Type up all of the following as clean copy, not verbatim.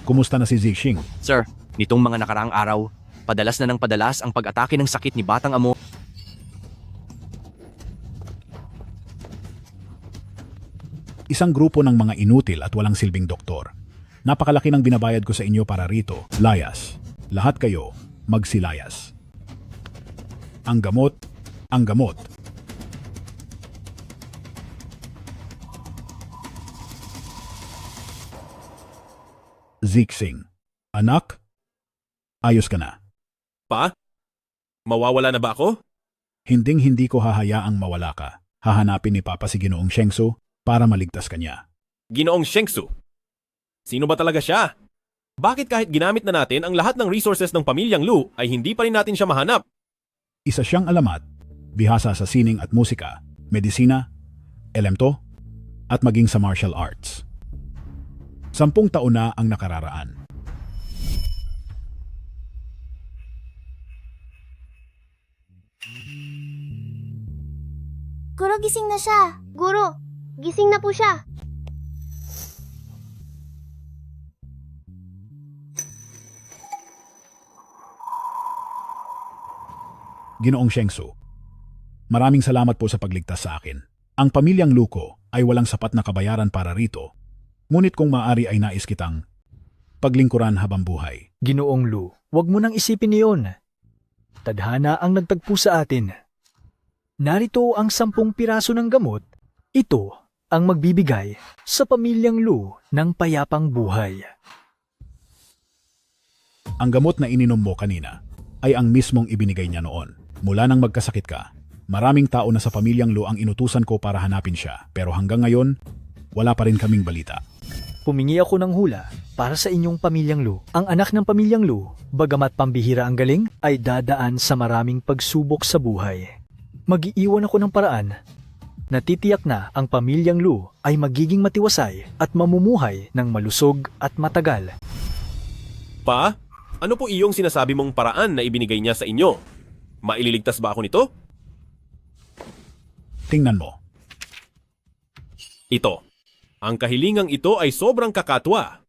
Kumusta na si Zixing? Sir, nitong mga nakaraang araw, padalas na ng padalas ang pag-atake ng sakit ni Batang Amo. Isang grupo ng mga inutil at walang silbing doktor. Napakalaki ng binabayad ko sa inyo para rito. Layas. Lahat kayo, magsilayas. Ang gamot, ang gamot. Zixing. Anak? Ayos ka na. Pa? Mawawala na ba ako? Hinding-hindi ko hahayaang mawala ka. Hahanapin ni Papa si Ginoong Shengsu para maligtas ka niya. Ginoong Shengsu. Sino ba talaga siya? Bakit kahit ginamit na natin ang lahat ng resources ng pamilyang Lu ay hindi pa rin natin siya mahanap? Isa siyang alamat, bihasa sa sining at musika, medisina, elemto, at maging sa martial arts. 10 taon na ang nakararaan. Guro, gising na siya. Guro, gising na po siya. Ginoong Shengsu, maraming salamat po sa pagligtas sa akin. Ang pamilyang Luko ay walang sapat na kabayaran para rito, ngunit kung maaari ay nais kitang paglingkuran habang buhay. Ginoong Lu, huwag mo nang isipin iyon. Tadhana ang nagtagpo sa atin. Narito ang 10 piraso ng gamot. Ito ang magbibigay sa pamilyang Lu ng payapang buhay. Ang gamot na ininom mo kanina ay ang mismong ibinigay niya noon. Mula nang magkasakit ka, maraming tao na sa pamilyang Lu ang inutusan ko para hanapin siya, pero hanggang ngayon, wala pa rin kaming balita. Pumingi ako ng hula para sa inyong pamilyang Lu. Ang anak ng pamilyang Lu, bagamat pambihira ang galing, ay dadaan sa maraming pagsubok sa buhay. Mag-iiwan ako ng paraan na titiyak na ang pamilyang Lu ay magiging matiwasay at mamumuhay ng malusog at matagal. Pa? Ano po iyong sinasabi mong paraan na ibinigay niya sa inyo? Maililigtas ba ako nito? Tingnan mo. Ito. Ang kahilingang ito ay sobrang kakatwa.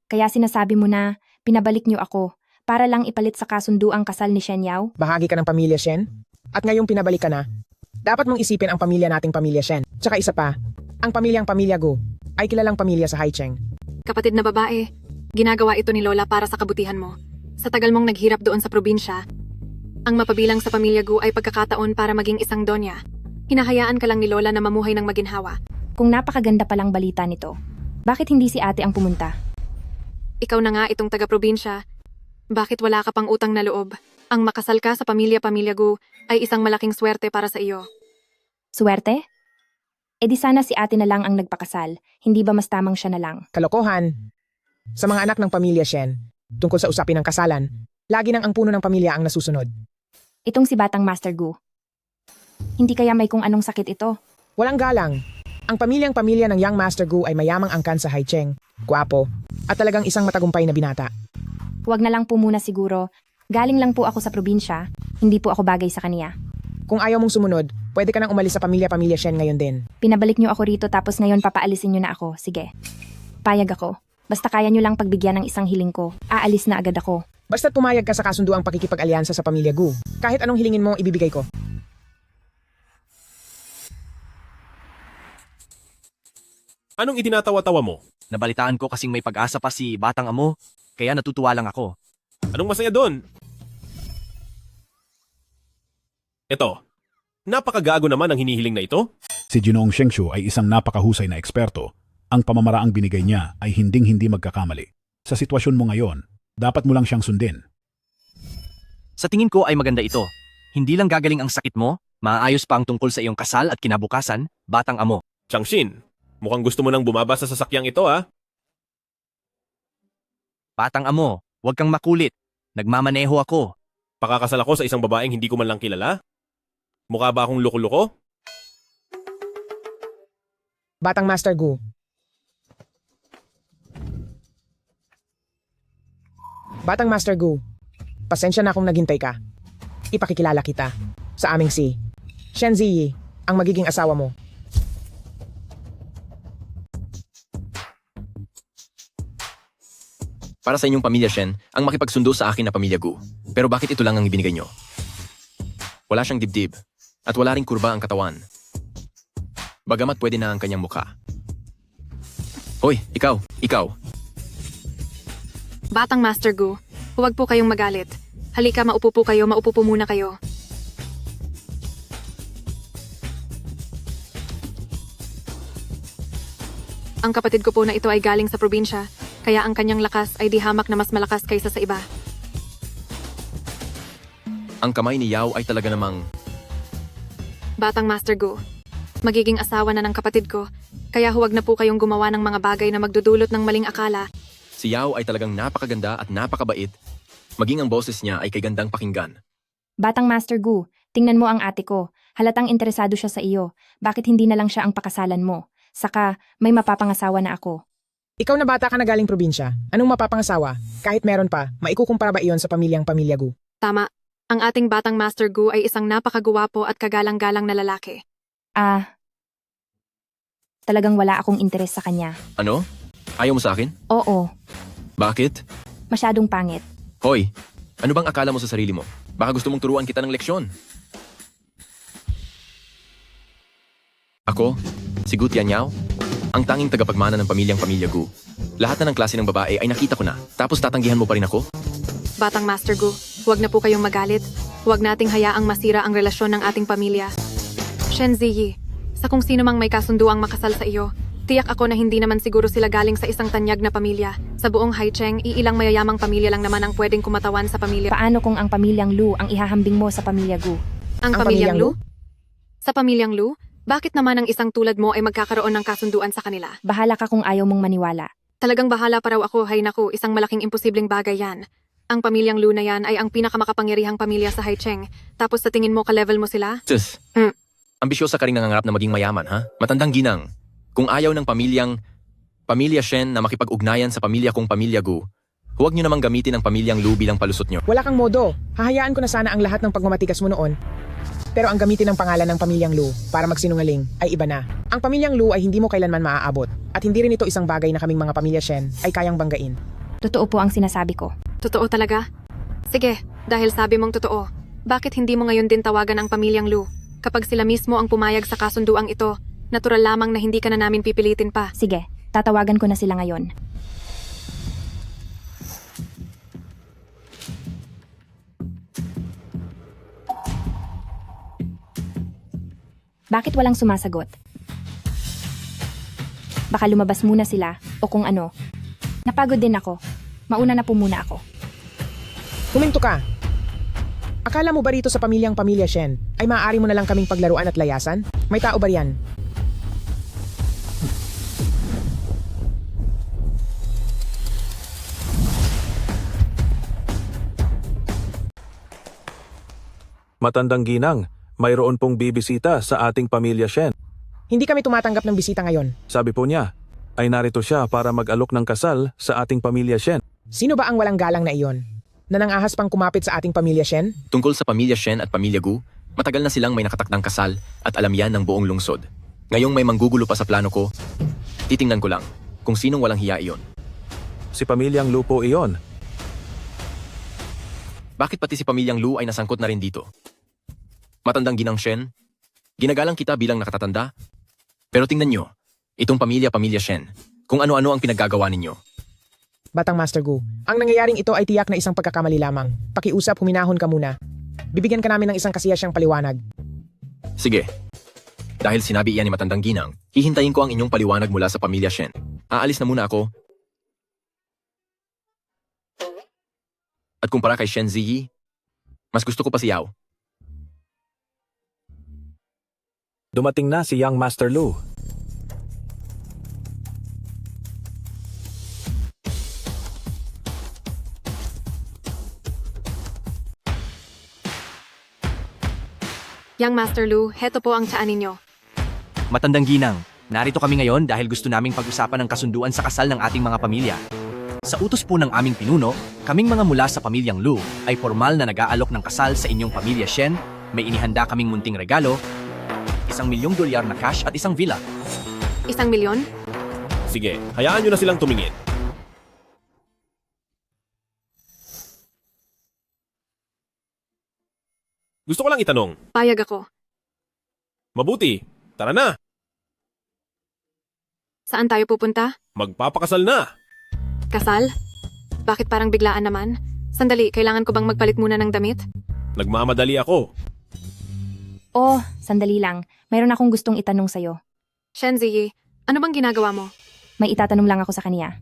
Kaya sinasabi mo na pinabalik niyo ako para lang ipalit sa kasunduang kasal ni Shen Yao? Bahagi ka ng pamilya Shen, at ngayong pinabalik ka na, dapat mong isipin ang pamilya nating pamilya Shen. Tsaka isa pa, ang pamilyang pamilya Gu ay kilalang pamilya sa Haicheng. Kapatid na babae, ginagawa ito ni Lola para sa kabutihan mo. Sa tagal mong naghirap doon sa probinsya, ang mapabilang sa pamilya Gu ay pagkakataon para maging isang donya. Hinahayaan ka lang ni Lola na mamuhay ng maginhawa. Kung napakaganda palang balita nito, bakit hindi si ate ang pumunta? Ikaw na nga itong taga-probinsya. Bakit wala ka pang utang na loob? Ang makasal ka sa pamilya-pamilya Gu ay isang malaking swerte para sa iyo. Swerte? E di sana si ate na lang ang nagpakasal, hindi ba mas tamang siya na lang? Kalokohan. Sa mga anak ng pamilya Shen, tungkol sa usapin ng kasalan, lagi nang ang puno ng pamilya ang nasusunod. Itong si Batang Master Gu. Hindi kaya may kung anong sakit ito? Walang galang. Ang pamilyang-pamilya ng Young Master Gu ay mayamang angkan sa Haicheng, gwapo, at talagang isang matagumpay na binata. Huwag na lang po muna siguro. Galing lang po ako sa probinsya, hindi po ako bagay sa kaniya. Kung ayaw mong sumunod, pwede ka nang umalis sa pamilya-pamilya Shen ngayon din. Pinabalik niyo ako rito tapos ngayon papaalisin niyo na ako, sige. Payag ako. Basta kaya niyo lang pagbigyan ng isang hiling ko, aalis na agad ako. Basta't pumayag ka sa kasunduang pakikipag-alyansa sa pamilya Gu, kahit anong hilingin mo, ibibigay ko. Anong itinatawa-tawa mo? Nabalitaan ko kasing may pag-asa pa si Batang Amo, kaya natutuwa lang ako. Anong masaya doon? Ito. Napakagago naman ang hinihiling na ito. Si Ginoong Shengsu ay isang napakahusay na eksperto. Ang pamamaraang binigay niya ay hinding-hindi magkakamali. Sa sitwasyon mo ngayon, dapat mo lang siyang sundin. Sa tingin ko ay maganda ito. Hindi lang gagaling ang sakit mo, maayos pa ang tungkol sa iyong kasal at kinabukasan, Batang Amo. Changshin, mukhang gusto mo nang bumaba sa sasakyang ito ha? Batang Amo, huwag kang makulit. Nagmamaneho ako. Pakakasal ako sa isang babaeng hindi ko man lang kilala? Mukha ba akong loko-loko? Batang Master Gu. Batang Master Gu, pasensya na kung naghintay ka. ipakikilala kita sa aming si Shen Ziyi, ang magiging asawa mo. Para sa inyong pamilya Shen, ang makipagsundo sa akin na pamilya Gu. Pero bakit ito lang ang ibinigay nyo? Wala siyang dibdib. At wala ring kurba ang katawan. Bagamat pwede na ang kanyang mukha. Hoy, ikaw. Batang Master Gu, huwag po kayong magalit. Halika, maupo po kayo, maupo po muna kayo. Ang kapatid ko po na ito ay galing sa probinsya, kaya ang kanyang lakas ay di hamak na mas malakas kaysa sa iba. Ang kamay ni Yao ay talaga namang... Batang Master Gu, magiging asawa na ng kapatid ko, kaya huwag na po kayong gumawa ng mga bagay na magdudulot ng maling akala. Si Yao ay talagang napakaganda at napakabait. Maging ang boses niya ay kay gandang pakinggan. Batang Master Gu, tingnan mo ang ate ko. Halatang interesado siya sa iyo. Bakit hindi na lang siya ang pakasalan mo? Saka, may mapapangasawa na ako. Ikaw na bata ka na galing probinsya. Anong mapapangasawa? Kahit meron pa, maikukumpara ba iyon sa pamilyang pamilya Gu? Tama, ang ating batang Master Gu ay isang napakaguwapo at kagalang-galang na lalaki. Talagang wala akong interes sa kanya. Ano? Ayaw mo sa akin? Oo, Bakit? masyadong pangit. Hoy, ano bang akala mo sa sarili mo? Baka gusto mong turuan kita ng leksyon. Ako, si Gu Tianyao, ang tanging tagapagmana ng pamilyang pamilya Gu. Lahat na ng klase ng babae ay nakita ko na, tapos tatanggihan mo pa rin ako? Batang Master Gu, huwag na po kayong magalit. Huwag nating hayaang masira ang relasyon ng ating pamilya. Shen Ziyi, sa kung sino mang may kasunduang makasal sa iyo, tiyak ako na hindi naman siguro sila galing sa isang tanyag na pamilya. Sa buong Haicheng, iilang mayayamang pamilya lang naman ang pwedeng kumatawan sa pamilya. Paano kung ang pamilyang Lu ang ihahambing mo sa pamilya Gu? Ang pamilyang Lu? Sa pamilyang Lu? Bakit naman ang isang tulad mo ay magkakaroon ng kasunduan sa kanila? Bahala ka kung ayaw mong maniwala. Talagang bahala pa raw ako, hay naku, isang malaking imposibleng bagay yan. Ang pamilyang Lu na yan ay ang pinakamakapangyarihang pamilya sa Haicheng. Tapos sa tingin mo ka-level mo sila? Sus, Hmm. ambisyosa ka rin nangangarap na maging mayaman, ha? Matandang ginang. Kung ayaw ng pamilya Shen na makipag-ugnayan sa pamilya kong pamilya Gu, huwag nyo namang gamitin ang pamilyang Lu bilang palusot nyo. Wala kang modo. Hahayaan ko na sana ang lahat ng pagmamatigas mo noon. Pero ang gamitin ng pangalan ng pamilyang Lu para magsinungaling ay iba na. Ang pamilyang Lu ay hindi mo kailanman maaabot. At hindi rin ito isang bagay na kaming mga pamilya Shen ay kayang banggain. Totoo po ang sinasabi ko. Totoo talaga? Sige, dahil sabi mong totoo, bakit hindi mo ngayon din tawagan ang pamilyang Lu? Kapag sila mismo ang pumayag sa kasunduang ito, natural lamang na hindi ka na namin pipilitin pa. Sige, tatawagan ko na sila ngayon. Bakit walang sumasagot? Baka lumabas muna sila o kung ano. Napagod din ako. Mauna na po muna ako. Huminto ka! Akala mo ba rito sa pamilyang pamilya Shen ay maaari mo na lang kaming paglaruan at layasan? May tao ba riyan? Matandang ginang, mayroon pong bibisita sa ating pamilya Shen. Hindi kami tumatanggap ng bisita ngayon. Sabi po niya, ay narito siya para mag-alok ng kasal sa ating pamilya Shen. Sino ba ang walang galang na iyon? Na nangahas pang kumapit sa ating pamilya Shen? Tungkol sa pamilya Shen at pamilya Gu, matagal na silang may nakatakdang kasal at alam yan ng buong lungsod. Ngayong may manggugulo pa sa plano ko, titingnan ko lang kung sinong walang hiya iyon. Si pamilyang Lu po iyon. Bakit pati si pamilyang Lu ay nasangkot na rin dito? Matandang ginang Shen, ginagalang kita bilang nakatatanda. Pero tingnan nyo, itong pamilya Shen, kung ano-ano ang pinaggagawa ninyo. Batang Master Gu, ang nangyayaring ito ay tiyak na isang pagkakamali lamang. Pakiusap, huminahon ka muna. Bibigyan ka namin ng isang kasiyasyang paliwanag. Sige. Dahil sinabi iyan ni Matandang Ginang, hihintayin ko ang inyong paliwanag mula sa pamilya Shen. Aalis na muna ako. At kumpara kay Shen Ziyi, mas gusto ko pa si Yao. Dumating na si Young Master Lu. Young Master Lu, heto po ang tsaan ninyo. Matandang Ginang, narito kami ngayon dahil gusto naming pag-usapan ang kasunduan sa kasal ng ating mga pamilya. Sa utos po ng aming pinuno, kaming mga mula sa pamilyang Lu ay formal na nag-aalok ng kasal sa inyong pamilya Shen. May inihanda kaming munting regalo, $1,000,000 na cash at isang villa. 1,000,000? Sige, hayaan nyo na silang tumingin. Gusto ko lang itanong. Payag ako. Mabuti, tara na. Saan tayo pupunta? Magpapakasal na. Kasal? Bakit parang biglaan naman? Sandali, kailangan ko bang magpalit muna ng damit? Nagmamadali ako. Oh, sandali lang. Mayroon akong gustong itanong sa'yo. Shen Ziyi, ano bang ginagawa mo? May itatanong lang ako sa kanya.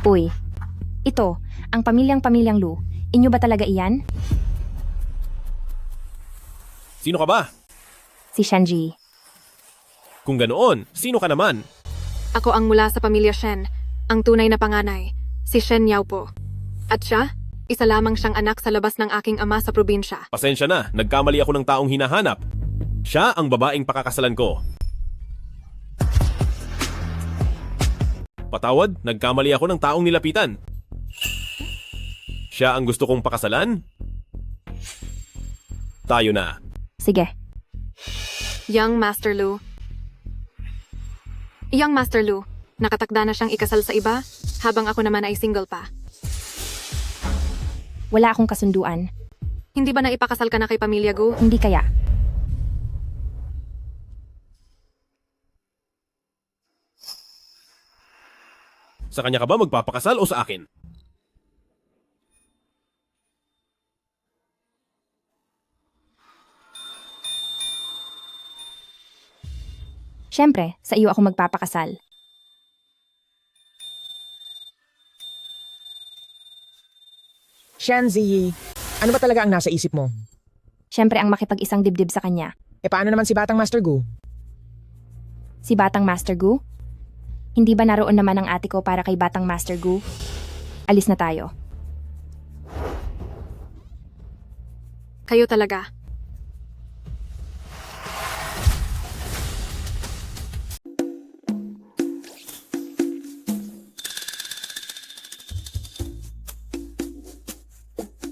Uy, ito, ang pamilyang Lu. Inyo ba talaga iyan? Sino ka ba? Si Shanji. Kung ganoon, sino ka naman? Ako ang mula sa pamilya Shen, ang tunay na panganay, si Shen Yao po. At siya, isa lamang siyang anak sa labas ng aking ama sa probinsya. Pasensya na, nagkamali ako ng taong hinahanap. Siya ang babaeng pakakasalan ko. Patawad, nagkamali ako ng taong nilapitan. Siya ang gusto kong pakasalan? Tayo na. Sige. Young Master Lu, nakatakda na siyang ikasal sa iba, habang ako naman ay single pa. Wala akong kasunduan. Hindi ba naipakasal ka na kay Pamilya Gu? Hindi kaya. Sa kanya ka ba magpapakasal o sa akin? Siyempre, sa iyo ako magpapakasal. Shen Ziyi, ano ba talaga ang nasa isip mo? Siyempre ang makipag-isang dibdib sa kanya. E paano naman si Batang Master Gu? Si Batang Master Gu? Hindi ba naroon naman ang ate ko para kay Batang Master Gu? Alis na tayo. Kayo talaga.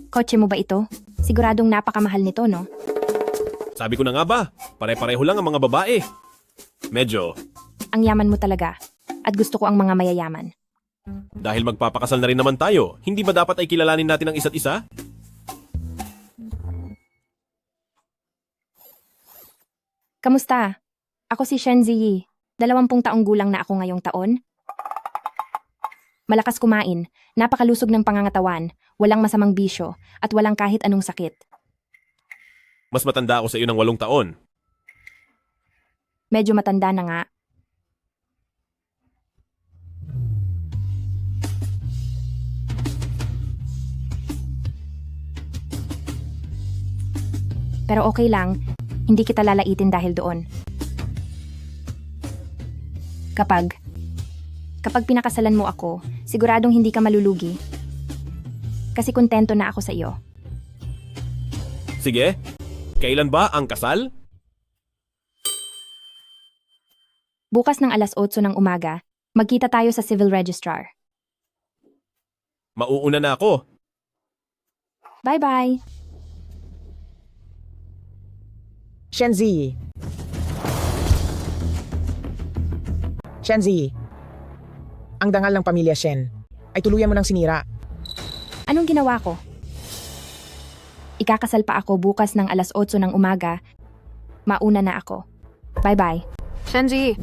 Kotse mo ba ito? Siguradong napakamahal nito, no? Sabi ko na nga ba, pare-pareho lang ang mga babae. Medyo, Ang yaman mo talaga. At gusto ko ang mga mayayaman. dahil magpapakasal na rin naman tayo, hindi ba dapat ay kilalanin natin ang isa't isa? Kamusta? Ako si Shen Ziyi. 20 taong gulang na ako ngayong taon. Malakas kumain, napakalusog ng pangangatawan, walang masamang bisyo, at walang kahit anong sakit. Mas matanda ako sa iyo ng 8 taon. Medyo matanda na nga. Pero okay lang, hindi kita lalaitin dahil doon. Kapag pinakasalan mo ako, siguradong hindi ka malulugi. Kasi kontento na ako sa iyo. Sige, kailan ba ang kasal? Bukas ng 8:00 ng umaga, magkita tayo sa Civil Registrar. Mauuna na ako. Bye-bye! Shen Ziyi. Shen Ziyi. Ang dangal ng pamilya Shen ay tuluyan mo ng sinira. Anong ginawa ko? Ikakasal pa ako bukas ng 8:00 ng umaga. Mauna na ako. Bye-bye. Shenji,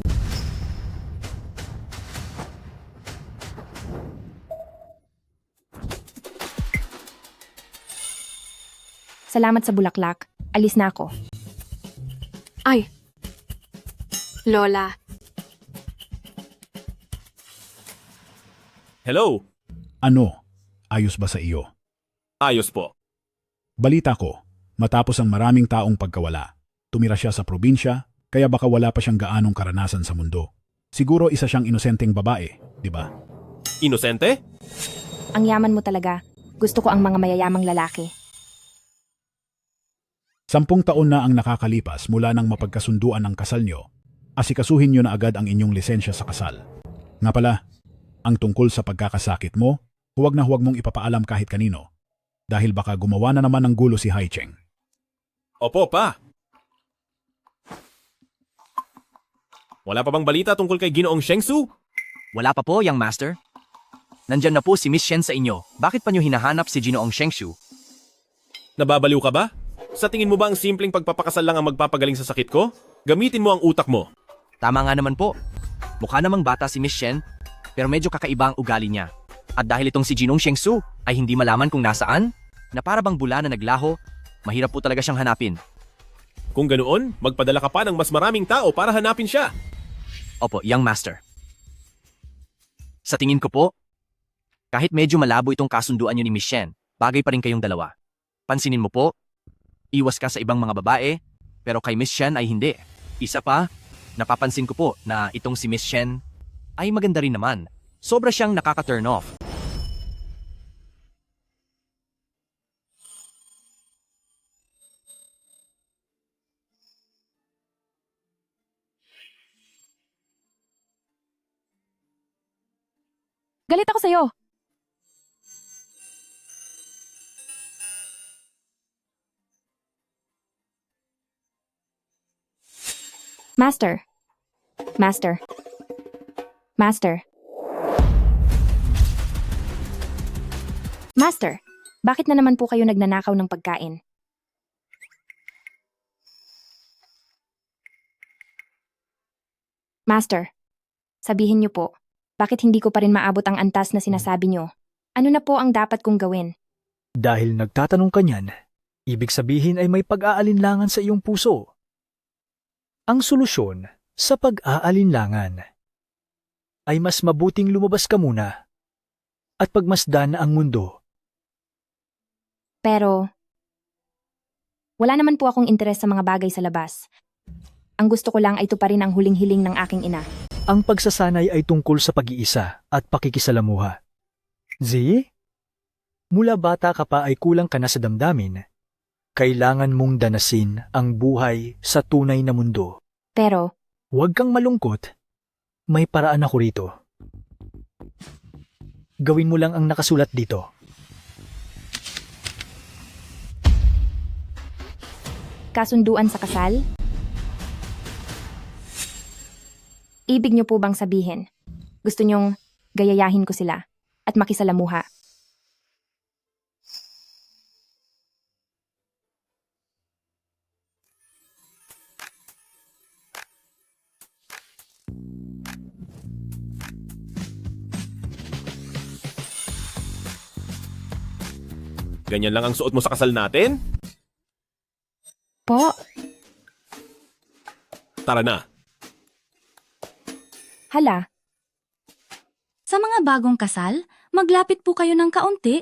Salamat sa bulaklak. Alis na ako. ay. Lola, Hello, Ano? Ayos ba sa iyo? ayos po. Balita ko, matapos ang maraming taong pagkawala, tumira siya sa probinsya, kaya baka wala pa siyang gaanong karanasan sa mundo. Siguro isa siyang inosenteng babae, di ba? Inosente? Ang yaman mo talaga. Gusto ko ang mga mayayamang lalaki. 10 taon na ang nakakalipas mula nang mapagkasunduan ang kasal nyo. Asikasuhin nyo na agad ang inyong lisensya sa kasal. Nga pala, ang tungkol sa pagkakasakit mo, huwag na huwag mong ipapaalam kahit kanino. Dahil baka gumawa na naman ng gulo si Haicheng. Opo, pa. Wala pa bang balita tungkol kay Ginoong Shengsu? Wala pa po, Young Master. Nandyan na po si Miss Shen sa inyo. Bakit pa nyo hinahanap si Ginoong Shengshu? Nababaliw ka ba? Sa tingin mo ba ang simpleng pagpapakasal lang ang magpapagaling sa sakit ko? Gamitin mo ang utak mo. Tama nga naman po. Mukha namang bata si Miss Shen, pero medyo kakaiba ang ugali niya. At dahil itong si Ginoong Shengsu ay hindi malaman kung nasaan, na para bang bula na naglaho, mahirap po talaga siyang hanapin. Kung ganoon, magpadala ka pa ng mas maraming tao para hanapin siya. Opo, Young Master. Sa tingin ko po, kahit medyo malabo itong kasunduan niyo ni Miss Shen, bagay pa rin kayong dalawa. Pansinin mo po, iwas ka sa ibang mga babae, pero kay Miss Shen ay hindi. Isa pa, napapansin ko po na itong si Miss Shen ay maganda rin naman. Sobra siyang nakaka-turn off. Galit ako sa'yo. Master. Master. Master. Master, bakit na naman po kayo nagnanakaw ng pagkain? Master, sabihin niyo po, bakit hindi ko pa rin maabot ang antas na sinasabi niyo? Ano na po ang dapat kong gawin? Dahil nagtatanong ka niyan, ibig sabihin ay may pag-aalinlangan sa iyong puso. Ang solusyon sa pag-aalinlangan ay mas mabuting lumabas ka muna at pagmasdan ang mundo. Pero, wala naman po akong interes sa mga bagay sa labas. Ang gusto ko lang ay tuparin ang huling hiling ng aking ina. Ang pagsasanay ay tungkol sa pag-iisa at pakikisalamuha. Z? Mula bata ka pa ay kulang ka na sa damdamin. Kailangan mong danasin ang buhay sa tunay na mundo. Pero, huwag kang malungkot. May paraan ako rito. Gawin mo lang ang nakasulat dito. kasunduan sa kasal? Ibig niyo po bang sabihin, gusto niyong gayayahin ko sila at makisalamuha? Ganyan lang ang suot mo sa kasal natin? Po, Tara na. hala, Sa mga bagong kasal, maglapit po kayo ng kaunti.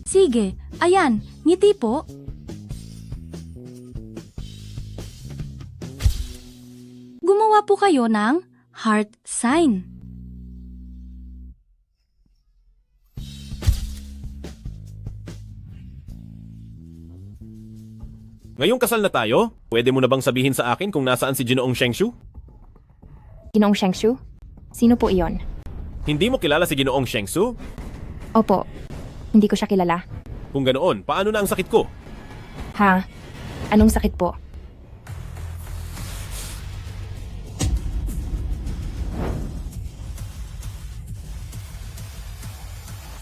Sige, ayan, ngiti po. Gumawa po kayo ng heart sign. Ngayong kasal na tayo, pwede mo na bang sabihin sa akin kung nasaan si Ginoong Shengshu? Ginoong Shengshu? Sino po iyon? Hindi mo kilala si Ginoong Shengshu? Opo, hindi ko siya kilala. Kung ganoon, paano na ang sakit ko? Ha? Anong sakit po?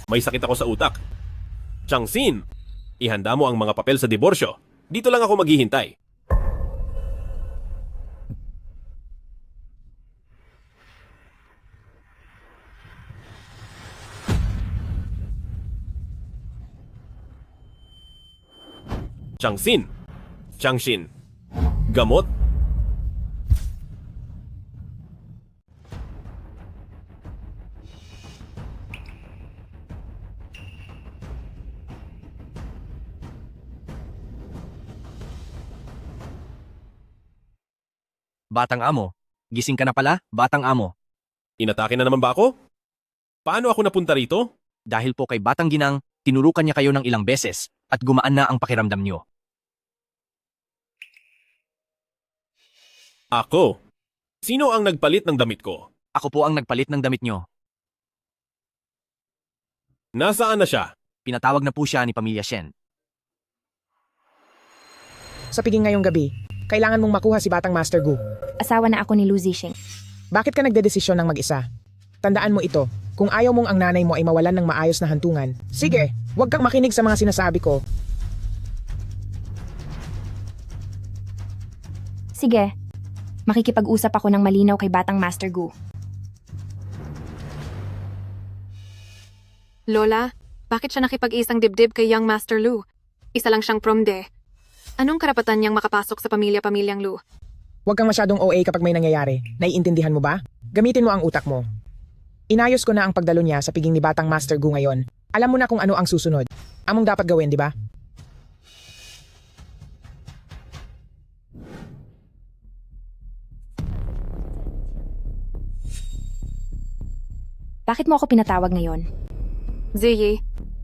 May sakit ako sa utak. Changsin, ihanda mo ang mga papel sa diborsyo. Dito lang ako maghihintay. Changsin, Changshin, gamot. Batang amo, gising ka na pala, batang amo. Inatake na naman ba ako? Paano ako napunta rito? Dahil po kay Batang Ginang, tinurukan niya kayo ng ilang beses at gumaan na ang pakiramdam niyo. Ako? Sino ang nagpalit ng damit ko? Ako po ang nagpalit ng damit nyo. Nasaan na siya? Pinatawag na po siya ni Pamilya Shen. Sa piging ngayong gabi, kailangan mong makuha si Batang Master Gu. Asawa na ako ni Lu Zixing. Bakit ka nagdedesisyon ng mag-isa? Tandaan mo ito, kung ayaw mong ang nanay mo ay mawalan ng maayos na hantungan, sige, huwag kang makinig sa mga sinasabi ko. Sige, makikipag-usap ako ng malinaw kay Batang Master Gu. Lola, bakit siya nakipag-isang dibdib kay Young Master Lu? Isa lang siyang promde. Anong karapatan niyang makapasok sa pamilyang Lu? Huwag kang masyadong OA kapag may nangyayari. Naiintindihan mo ba? Gamitin mo ang utak mo. Inayos ko na ang pagdalo niya sa piging ni Batang Master Gu ngayon. Alam mo na kung ano ang susunod. Among dapat gawin, di ba? Bakit mo ako pinatawag ngayon? Ziyi,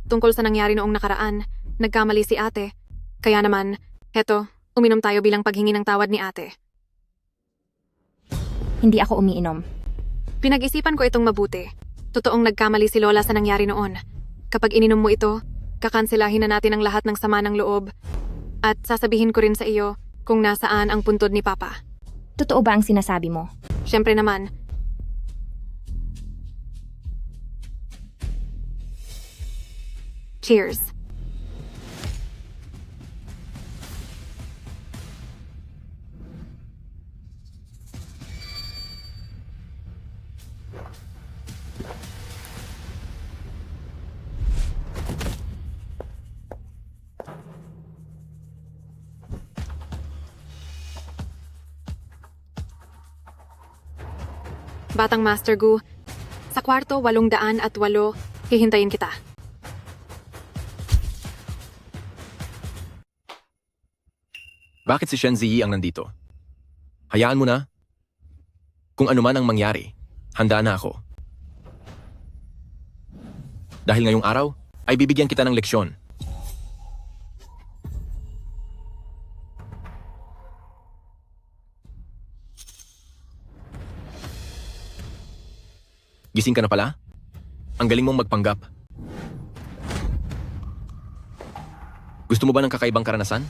tungkol sa nangyari noong nakaraan, nagkamali si ate. Kaya naman, heto, uminom tayo bilang paghingi ng tawad ni ate. Hindi ako umiinom. Pinag-isipan ko itong mabuti. Totoong nagkamali si Lola sa nangyari noon. Kapag ininom mo ito, kakanselahin na natin ang lahat ng sama ng loob. At sasabihin ko rin sa iyo kung nasaan ang puntod ni Papa. Totoo ba ang sinasabi mo? Siyempre naman. Cheers. Batang Master Gu, sa kwarto 808, hihintayin kita. Bakit si Shen Ziyi ang nandito? Hayaan mo na. Kung ano man ang mangyari, handa na ako. Dahil ngayong araw, ay bibigyan kita ng leksyon. Gising ka na pala? Ang galing mong magpanggap. Gusto mo ba ng kakaibang karanasan?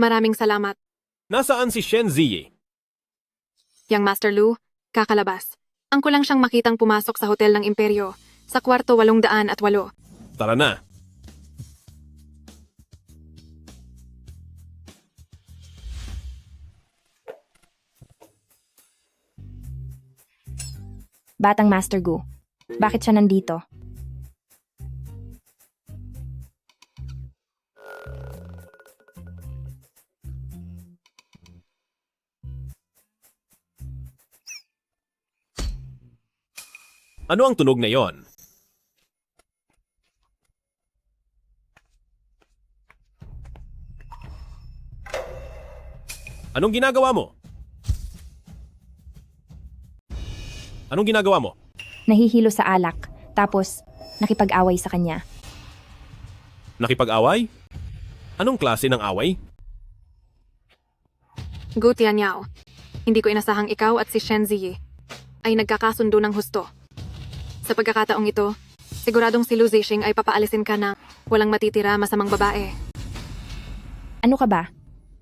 Maraming salamat. Nasaan si Shen Ziyi? Young Master Lu, kakalabas. Ang kulang siyang makitang pumasok sa hotel ng Imperyo, sa kwarto 808. Tara na. Batang Master Gu, bakit siya nandito? Ano ang tunog na yon? Anong ginagawa mo? Anong ginagawa mo? Nahihilo sa alak, tapos nakipag-away sa kanya. Nakipag-away? Anong klase ng away? Gu Tianyao, hindi ko inasahang ikaw at si Shen Ziyi ay nagkakasundo ng husto. Sa pagkakataong ito, siguradong si Lu Zixing ay papaalisin ka na walang matitira masamang babae. Ano ka ba?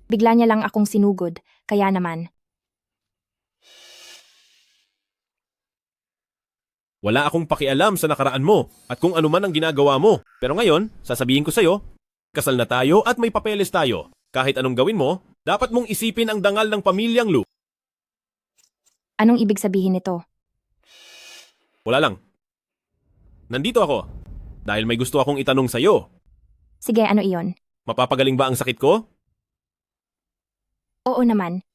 Bigla niya lang akong sinugod, kaya naman. Wala akong pakialam sa nakaraan mo at kung ano man ang ginagawa mo. Pero ngayon, sasabihin ko sa'yo, kasal na tayo at may papeles tayo. Kahit anong gawin mo, dapat mong isipin ang dangal ng pamilyang Lu. Anong ibig sabihin nito? Wala lang. Nandito ako dahil may gusto akong itanong sa'yo. Sige, ano iyon? Mapapagaling ba ang sakit ko? Oo naman.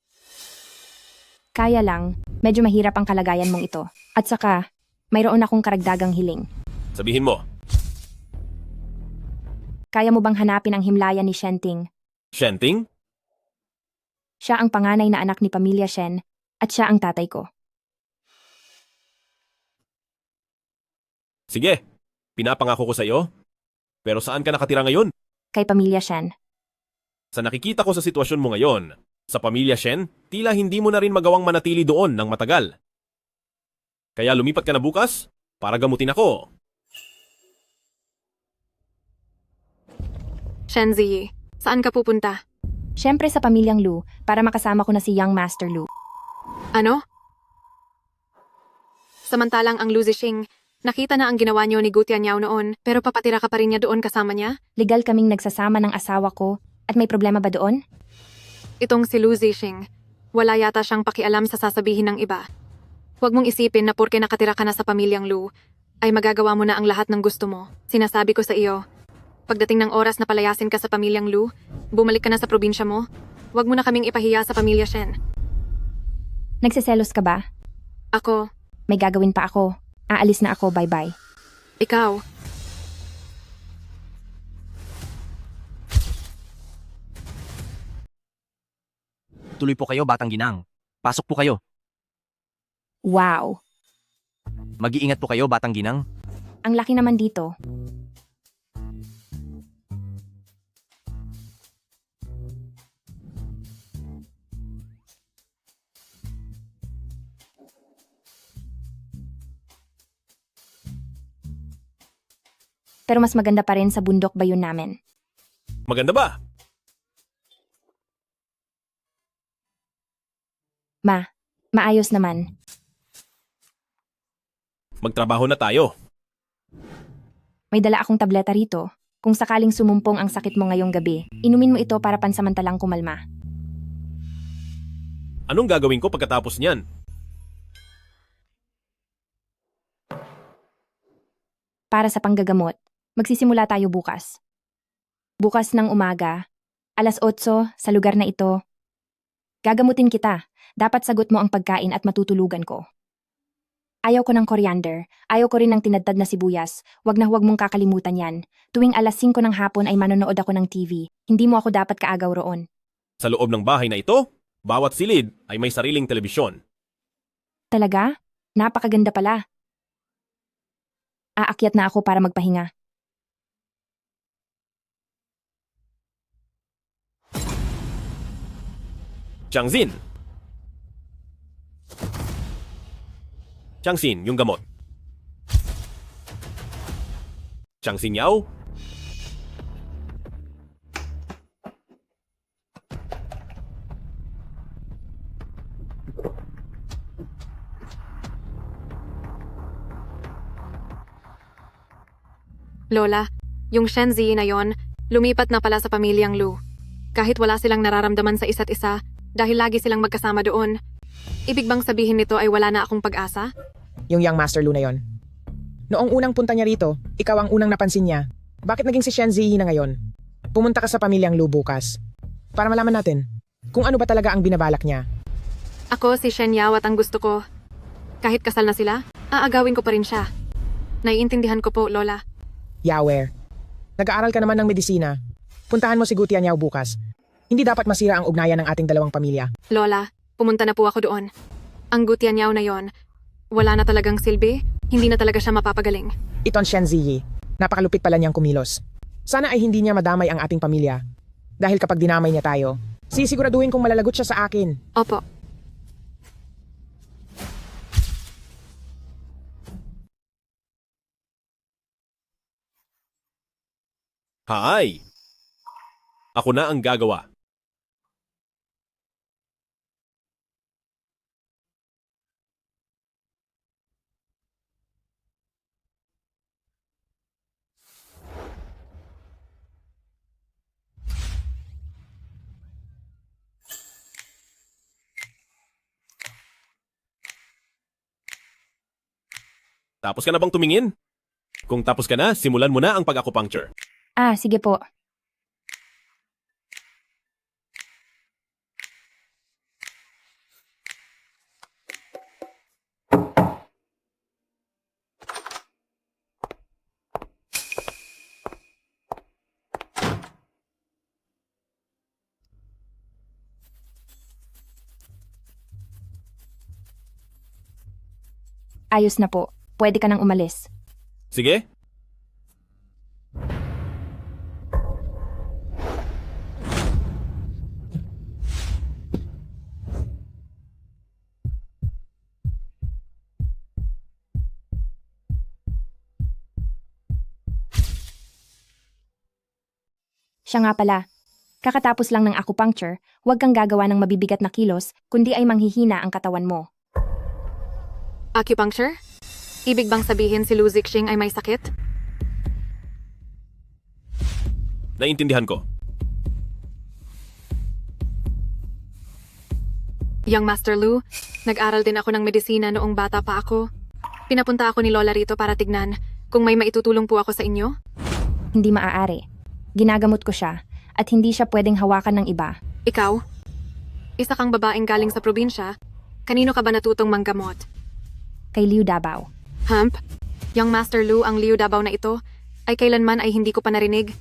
Kaya lang, medyo mahirap ang kalagayan mong ito. At saka, mayroon akong karagdagang hiling. Sabihin mo, Kaya mo bang hanapin ang himlayan ni Shenting? Shenting? Siya ang panganay na anak ni Pamilya Shen at siya ang tatay ko. Sige, pinapangako ko sa iyo. Pero saan ka nakatira ngayon? Kay Pamilya Shen. Sa nakikita ko sa sitwasyon mo ngayon, sa pamilya Shen, tila hindi mo na rin magawang manatili doon ng matagal. Kaya lumipat ka na bukas para gamutin ako. Shen Ziyi, saan ka pupunta? Siyempre sa Pamilyang Lu para makasama ko na si Young Master Lu. Ano? Samantalang ang Lu Zixing, nakita na ang ginawa niyo ni Gu Tianyao noon, pero papatira ka pa rin niya doon kasama niya? Legal kaming nagsasama ng asawa ko at may problema ba doon? Itong si Lu Zixing, wala yata siyang pakialam sa sasabihin ng iba. Huwag mong isipin na porke nakatira ka na sa pamilyang Lu, ay magagawa mo na ang lahat ng gusto mo. Sinasabi ko sa iyo, pagdating ng oras na palayasin ka sa pamilyang Lu, bumalik ka na sa probinsya mo. Huwag mo na kaming ipahiya sa pamilya Shen. Nagsiselos ka ba? Ako, May gagawin pa ako. Aalis na ako, bye-bye. ikaw, Tuloy po kayo, Batang Ginang. Pasok po kayo. Wow! Mag-iingat po kayo, Batang Ginang. Ang laki naman dito. Pero mas maganda pa rin sa bundok bayon namin. Maganda ba? Maayos naman. Magtrabaho na tayo. May dala akong tableta rito. Kung sakaling sumumpong ang sakit mo ngayong gabi, inumin mo ito para pansamantalang kumalma. Anong gagawin ko pagkatapos niyan? Para sa panggagamot, magsisimula tayo bukas. Bukas ng umaga, 8:00 sa lugar na ito. Gagamutin kita. Dapat sagot mo ang pagkain at matutulugan ko. Ayaw ko ng coriander. Ayaw ko rin ng tinadtad na sibuyas. Huwag na huwag mong kakalimutan yan. Tuwing 5:00 ng hapon ay manonood ako ng TV. Hindi mo ako dapat kaagaw roon. Sa loob ng bahay na ito, bawat silid ay may sariling telebisyon. Talaga? Napakaganda pala. Aakyat na ako para magpahinga. Changzin! Changsin, yung gamot. Changsin Yao? Lola, yung Shen Ziyi na yon, lumipat na pala sa pamilyang Lu. Kahit wala silang nararamdaman sa isa't isa, dahil lagi silang magkasama doon. Ibig bang sabihin nito ay wala na akong pag-asa? Yung Young Master Lu na yon. Noong unang punta niya rito, ikaw ang unang napansin niya. Bakit naging si Shen Ziyi na ngayon? Pumunta ka sa pamilyang Lu bukas. Para malaman natin kung ano ba talaga ang binabalak niya. Ako si Shen Yao at ang gusto ko, kahit kasal na sila, aagawin ko pa rin siya. Naiintindihan ko po, Lola. Yawer, nag-aaral ka naman ng medisina. Puntahan mo si Gu Tianyao bukas. Hindi dapat masira ang ugnayan ng ating dalawang pamilya. Lola, pumunta na po ako doon. Ang Gu Tianyao na yon, wala na talagang silbi, hindi na talaga siya mapapagaling. Iton Shen Ziyi, napakalupit pala niyang kumilos. Sana ay hindi niya madamay ang ating pamilya. Dahil kapag dinamay niya tayo, sisiguraduhin kong malalagot siya sa akin. Opo. Hay! Ako na ang gagawa. Tapos ka na bang tumingin? Kung tapos ka na, simulan mo na ang pag-acupuncture. Sige po. Ayos na po. Pwede ka nang umalis. Sige? Siya nga pala. Kakatapos lang ng acupuncture, huwag kang gagawa ng mabibigat na kilos, kundi ay manghihina ang katawan mo. Acupuncture? Ibig bang sabihin si Lu Zixing ay may sakit? Naiintindihan ko. Young Master Lu, nag-aral din ako ng medisina noong bata pa ako. Pinapunta ako ni Lola rito para tignan kung may maitutulong po ako sa inyo. Hindi maaari. Ginagamot ko siya at hindi siya pwedeng hawakan ng iba. Ikaw? Isa kang babaeng galing sa probinsya. Kanino ka ba natutong manggamot? Kay Liu Dabao. Hump? Young Master Lu, ang Liu Dabao na ito ay kailanman ay hindi ko pa narinig.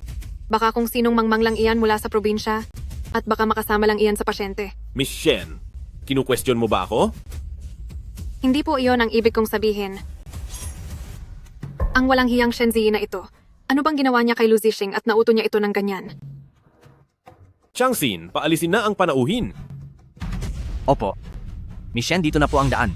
Baka kung sinong mangmang lang iyan mula sa probinsya at baka makasama lang iyan sa pasyente. Miss Shen, kinu-question mo ba ako? Hindi po iyon ang ibig kong sabihin. Ang walang hiyang Shenzi na ito, ano bang ginawa niya kay Lu Zixing at nauto niya ito ng ganyan? Changxin, paalisin na ang panauhin. Opo. Miss Shen, dito na po ang daan.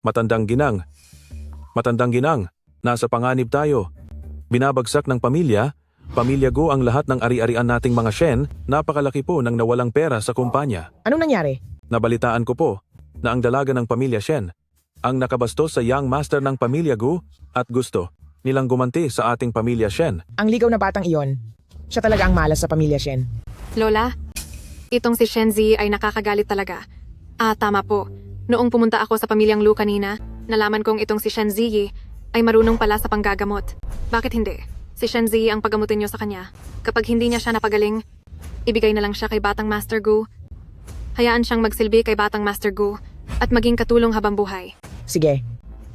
Matandang ginang. Matandang ginang, nasa panganib tayo. Binabagsak ng pamilya Go ang lahat ng ari-arian nating mga Shen, napakalaki po ng nawalang pera sa kumpanya. Anong nangyari? Nabalitaan ko po na ang dalaga ng pamilya Shen ang nakabastos sa young master ng pamilya Gu at gusto nilang gumanti sa ating pamilya Shen. Ang ligaw na batang iyon. Siya talaga ang malas sa pamilya Shen. Lola, itong si Shenzi ay nakakagalit talaga. Tama po. Noong pumunta ako sa pamilyang Lu kanina, nalaman kong itong si Shenzi ay marunong pala sa panggagamot. Bakit hindi? Si Shenzi ang pagamutin niyo sa kanya. Kapag hindi niya siya napagaling, ibigay na lang siya kay Batang Master Gu. Hayaan siyang magsilbi kay Batang Master Gu at maging katulong habang buhay. Sige,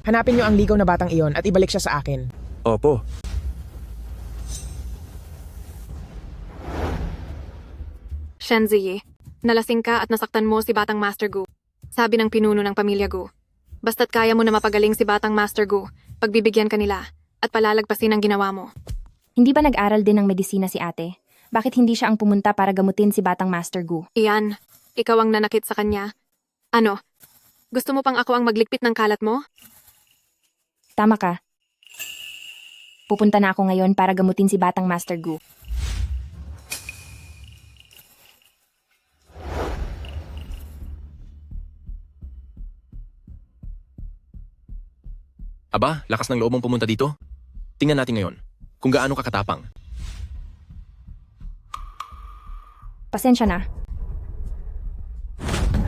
hanapin niyo ang ligaw na batang iyon at ibalik siya sa akin. Opo. Shenzi, nalasing ka at nasaktan mo si Batang Master Gu. Sabi ng pinuno ng pamilya Gu. Basta't kaya mo na mapagaling si Batang Master Gu, pagbibigyan ka nila at palalagpasin ang ginawa mo. Hindi ba nag-aral din ng medisina si ate? Bakit hindi siya ang pumunta para gamutin si Batang Master Gu? Iyan, ikaw ang nanakit sa kanya. Ano? Gusto mo pang ako ang magligpit ng kalat mo? Tama ka. Pupunta na ako ngayon para gamutin si Batang Master Gu. Aba, lakas ng loob mong pumunta dito. Tingnan natin ngayon kung gaano kakatapang. Pasensya na.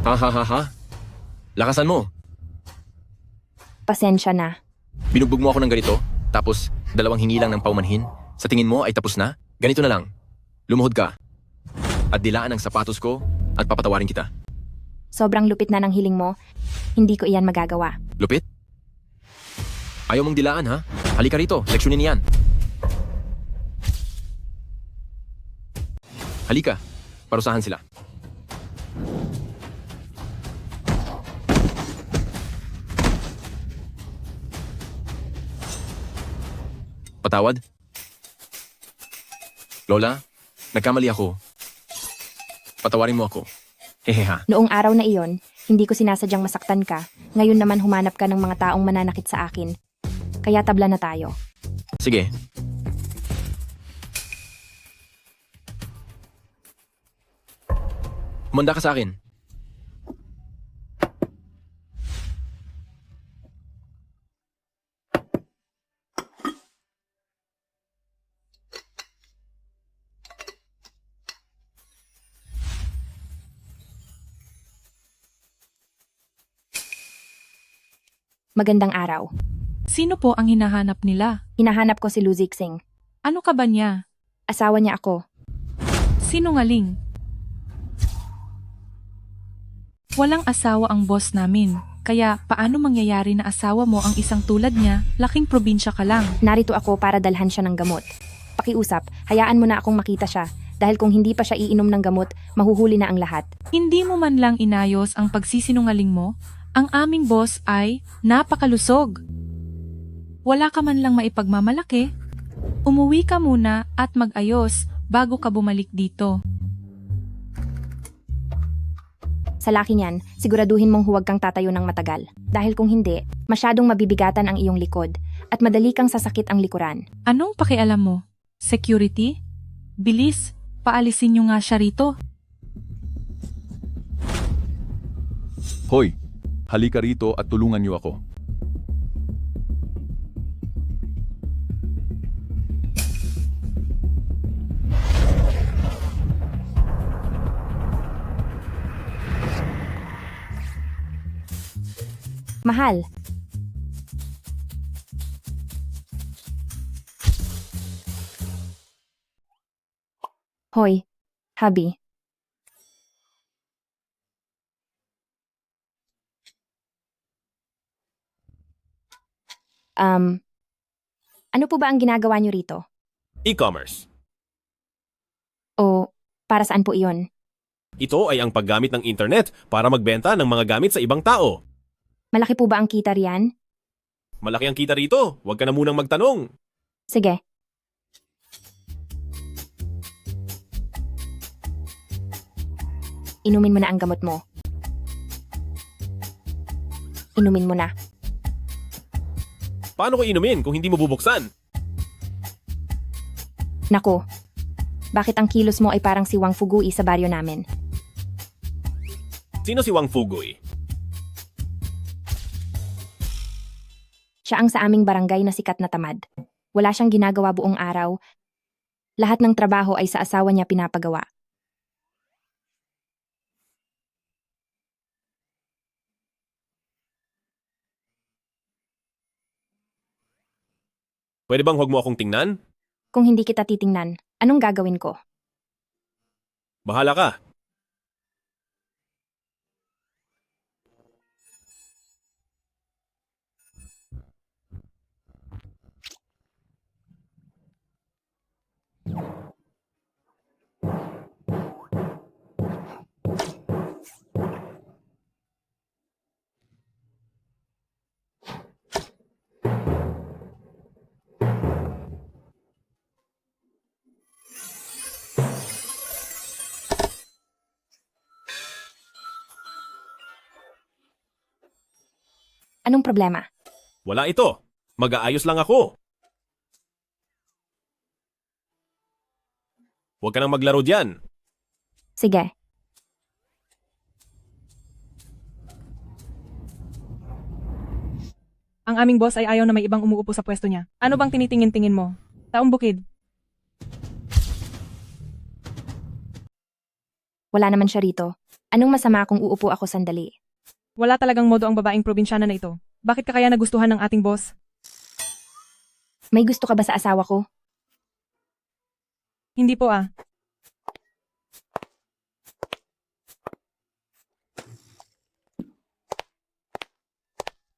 Ha. Lakasan mo. Pasensya na. Binugbog mo ako ng ganito, tapos 2 hingi lang ng paumanhin. Sa tingin mo ay tapos na? Ganito na lang. Lumuhod ka. At dilaan ang sapatos ko at papatawarin kita. Sobrang lupit na ng hiling mo. Hindi ko iyan magagawa. Lupit? Ayaw mong dilaan, ha? Halika rito, leksyonin niyan. Halika, parusahan sila. Patawad? Lola, nagkamali ako. Patawarin mo ako. Heheha. Noong araw na iyon, hindi ko sinasadyang masaktan ka. Ngayon naman humanap ka ng mga taong mananakit sa akin. Kaya tabla na tayo. Sige. Humanda ka sa akin. Magandang araw. Sino po ang hinahanap nila? Hinahanap ko si Lu Zixing. Ano ka ba niya? Asawa niya ako. Sinungaling. Walang asawa ang boss namin. Kaya paano mangyayari na asawa mo ang isang tulad niya, laking probinsya ka lang? Narito ako para dalhan siya ng gamot. Pakiusap, hayaan mo na akong makita siya. Dahil kung hindi pa siya iinom ng gamot, mahuhuli na ang lahat. Hindi mo man lang inayos ang pagsisinungaling mo? Ang aming boss ay napakalusog. Wala ka man lang maipagmamalaki? Umuwi ka muna at mag-ayos bago ka bumalik dito. Sa laki niyan, siguraduhin mong huwag kang tatayo ng matagal. Dahil kung hindi, masyadong mabibigatan ang iyong likod at madali kang sasakit ang likuran. Anong pakialam mo? Security? Bilis, paalisin niyo nga siya rito. Hoy, halika rito at tulungan niyo ako. Mahal, hoy, Habi. Ano po ba ang ginagawa niyo rito? E-commerce. O para saan po iyon? Ito ay ang paggamit ng internet para magbenta ng mga gamit sa ibang tao. Malaki po ba ang kita riyan? Malaki ang kita rito. Huwag ka na munang magtanong. Sige. Inumin mo na ang gamot mo. Inumin mo na. Paano ko inumin kung hindi mo bubuksan? Nako, bakit ang kilos mo ay parang si Wang Fugui sa baryo namin? Sino si Wang Fugui? Siya ang sa aming barangay na sikat na tamad. Wala siyang ginagawa buong araw. Lahat ng trabaho ay sa asawa niya pinapagawa. Pwede bang huwag mo akong tingnan? Kung hindi kita titingnan, anong gagawin ko? Bahala ka. Anong problema? Wala ito. Mag-aayos lang ako. Huwag ka nang maglaro diyan. Sige. Ang aming boss ay ayaw na may ibang umuupo sa pwesto niya. Ano bang tinitingin-tingin mo? Taong bukid. Wala naman siya rito. Anong masama kung uupo ako sandali? Wala talagang modo ang babaeng probinsyana na ito. Bakit ka kaya nagustuhan ng ating boss? May gusto ka ba sa asawa ko? Hindi po ah.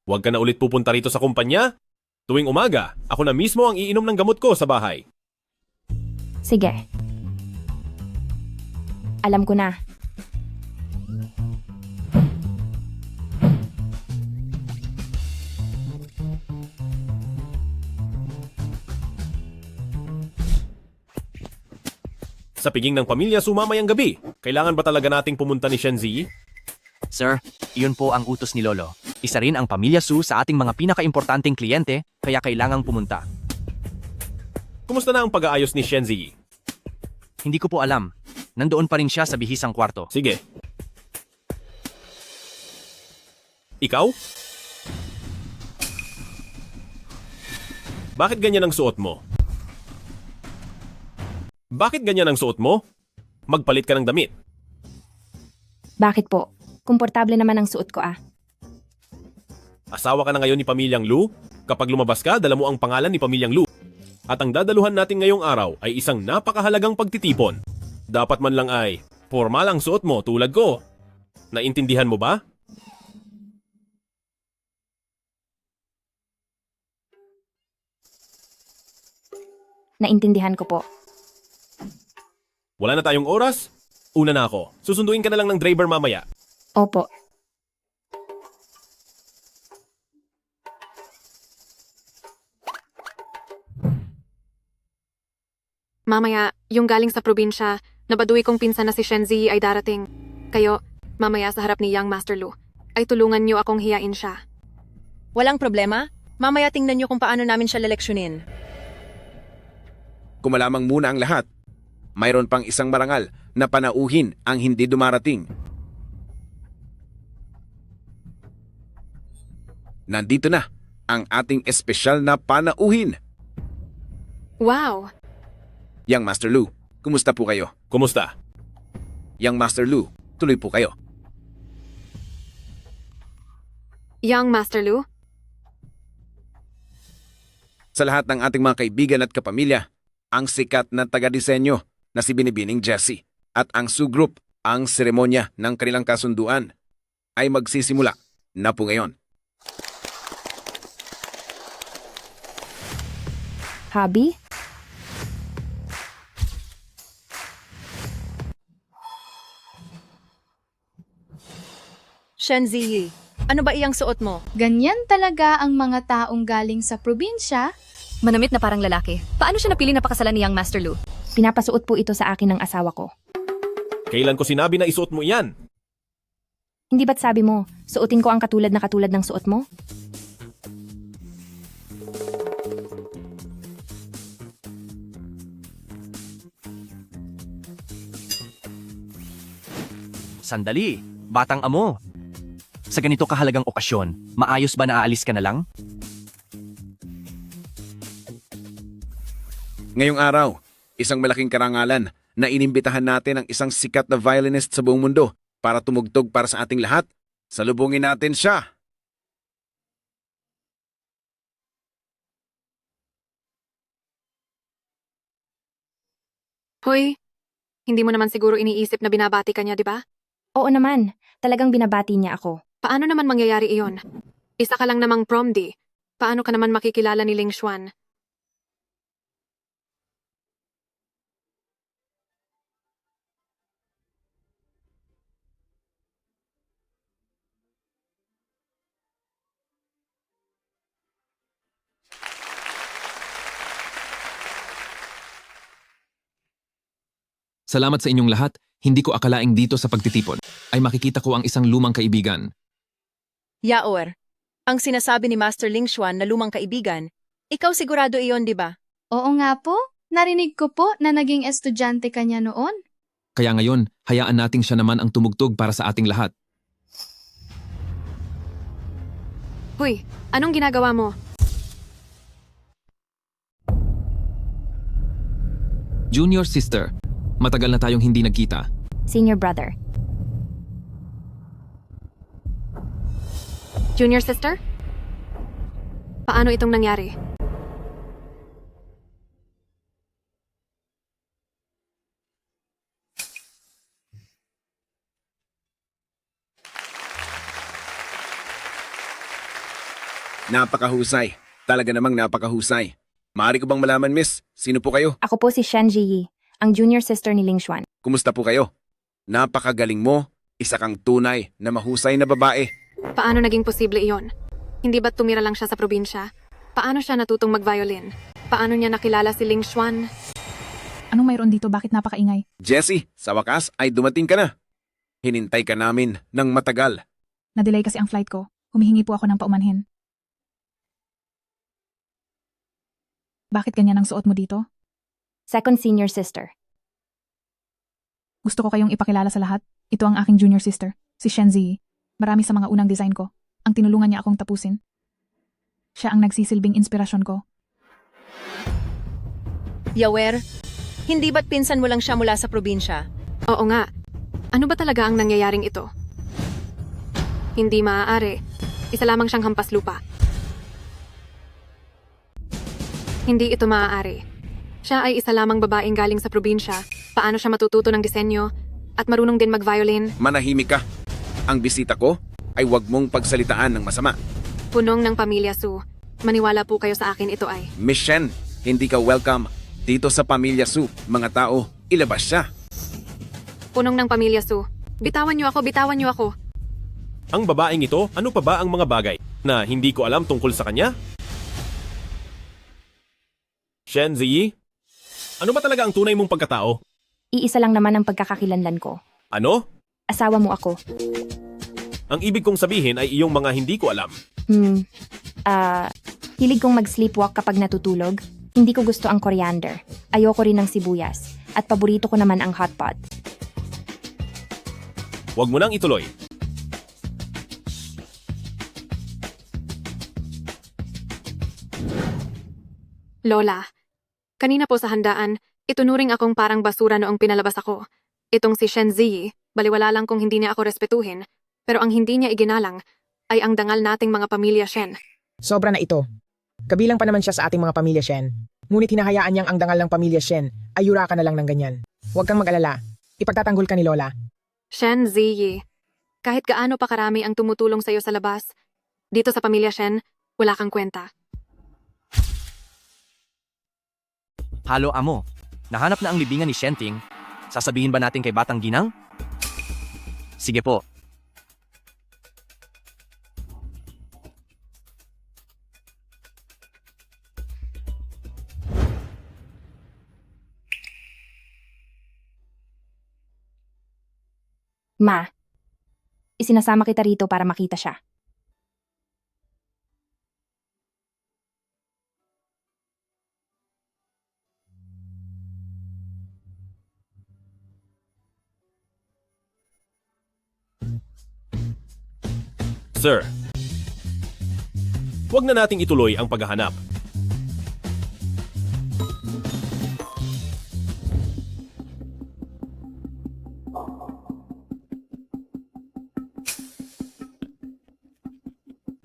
Huwag ka na ulit pupunta rito sa kumpanya. Tuwing umaga, ako na mismo ang iinom ng gamot ko sa bahay. Sige. Alam ko na. Sa piging ng pamilya sumamayang gabi. Kailangan ba talaga nating pumunta ni Shenzi? Sir, iyon po ang utos ni Lolo. Isa rin ang Pamilya Su sa ating mga pinakaimportanteng kliyente, kaya kailangang pumunta. Kumusta na ang pag-aayos ni Shenzi? Hindi ko po alam. Nandoon pa rin siya sa bihisang kwarto. Sige. Ikaw? Bakit ganyan ang suot mo? Bakit ganyan ang suot mo? Magpalit ka ng damit. Bakit po? Komportable naman ang suot ko ah. Asawa ka na ngayon ni Pamilyang Lu? Kapag lumabas ka, dala mo ang pangalan ni Pamilyang Lu. At ang dadaluhan natin ngayong araw ay isang napakahalagang pagtitipon. Dapat man lang ay, formal ang suot mo tulad ko. Naintindihan mo ba? Naintindihan ko po. Wala na tayong oras? Una na ako. Susunduin ka na lang ng driver mamaya. Opo. Mamaya, yung galing sa probinsya, nabaduy kong pinsan na si Shenzi ay darating. Kayo, mamaya sa harap ni Young Master Lu, ay tulungan niyo akong hiyain siya. Walang problema. Mamaya tingnan niyo kung paano namin siya leleksyonin. Kumalamang muna ang lahat. Mayroon pang isang marangal na panauhin ang hindi dumarating. Nandito na ang ating espesyal na panauhin. Wow! Young Master Lu, kumusta po kayo? Kumusta? Young Master Lu, tuloy po kayo. Young Master Lu? Sa lahat ng ating mga kaibigan at kapamilya, ang sikat na taga-disenyo na si Binibining Jessie at ang Su Group, ang seremonya ng kanilang kasunduan, ay magsisimula na po ngayon. Hobby? Shenzi, ano ba iyang suot mo? Ganyan talaga ang mga taong galing sa probinsya. Manamit na parang lalaki. Paano siya napili na pakasalan ni Young Master Lu? Pinapasuot po ito sa akin ng asawa ko. Kailan ko sinabi na isuot mo yan? Hindi ba't sabi mo, suotin ko ang katulad ng suot mo? Sandali, batang amo. Sa ganito kahalagang okasyon, maayos ba na aalis ka na lang? Ngayong araw, isang malaking karangalan na inimbitahan natin ang isang sikat na violinist sa buong mundo para tumugtog para sa ating lahat. Salubungin natin siya! Hoy, hindi mo naman siguro iniisip na binabati ka niya, di ba? Oo naman, talagang binabati niya ako. Paano naman mangyayari iyon? Isa ka lang namang promdi. Paano ka naman makikilala ni Ling Xuan? Salamat sa inyong lahat. Hindi ko akalaing dito sa pagtitipon ay makikita ko ang isang lumang kaibigan. Yaor, ang sinasabi ni Master Ling Xuan na lumang kaibigan, ikaw sigurado iyon, di ba? Oo nga po. Narinig ko po na naging estudyante ka niya noon. Kaya ngayon, hayaan nating siya naman ang tumugtog para sa ating lahat. Hoy, anong ginagawa mo? Junior sister, matagal na tayong hindi nagkita. Senior brother. Junior sister? Paano itong nangyari? Napakahusay. Talaga namang napakahusay. Maaari ko bang malaman, miss? Sino po kayo? Ako po si Shen Ji, ang junior sister ni Ling Xuan. Kumusta po kayo? Napakagaling mo. Isa kang tunay na mahusay na babae. Paano naging posible iyon? Hindi ba't tumira lang siya sa probinsya? Paano siya natutong mag-violin? Paano niya nakilala si Ling Xuan? Anong mayroon dito? Bakit napakaingay? Jessie, sa wakas ay dumating ka na. Hinintay ka namin ng matagal. Na-delay kasi ang flight ko. Humihingi po ako ng paumanhin. Bakit ganyan ang suot mo dito? Second senior sister. Gusto ko kayong ipakilala sa lahat. Ito ang aking junior sister, si Shenzi. Marami sa mga unang design ko. Ang tinulungan niya akong tapusin. Siya ang nagsisilbing inspirasyon ko. Yawer, hindi ba't pinsan mo lang siya mula sa probinsya? Oo nga. Ano ba talaga ang nangyayaring ito? Hindi maaari. Isa lamang siyang hampas lupa. Hindi ito maaari. Siya ay isa lamang babaeng galing sa probinsya. Paano siya matututo ng disenyo at marunong din mag-violin? Manahimik ka. Ang bisita ko ay huwag mong pagsalitaan ng masama. Punong ng pamilya Su. Maniwala po kayo sa akin, ito ay. Miss Shen, hindi ka welcome Dito sa Pamilya Su, mga tao, ilabas siya. Punong ng pamilya Su. Bitawan niyo ako, bitawan niyo ako. Ang babaeng ito, ano pa ba ang mga bagay na hindi ko alam tungkol sa kanya? Shen Ziyi? Ano ba talaga ang tunay mong pagkatao? Iisa lang naman ang pagkakakilanlan ko. Ano? Asawa mo ako. Ang ibig kong sabihin ay iyong mga hindi ko alam. Hilig kong mag-sleepwalk kapag natutulog. Hindi ko gusto ang coriander. Ayoko rin ng sibuyas. At paborito ko naman ang hot pot. Huwag mo nang ituloy. Lola, kanina po sa handaan, itunuring akong parang basura noong pinalabas ako. Itong si Shen Ziyi, baliwala lang kung hindi niya ako respetuhin, pero ang hindi niya iginalang ay ang dangal nating mga pamilya Shen. Sobra na ito. Kabilang pa naman siya sa ating mga pamilya Shen. Ngunit hinahayaan niyang ang dangal ng pamilya Shen ay yura ka na lang ng ganyan. Huwag kang mag-alala. Ipagtatanggol ka ni Lola. Shen Ziyi, kahit gaano pa karami ang tumutulong sa'yo sa labas, dito sa pamilya Shen, wala kang kwenta. Halo amo, nahanap na ang libingan ni Shenting. Sasabihin ba natin kay Batang Ginang? Sige po. Ma, isinasama kita rito para makita siya. Sir, huwag na nating ituloy ang paghahanap.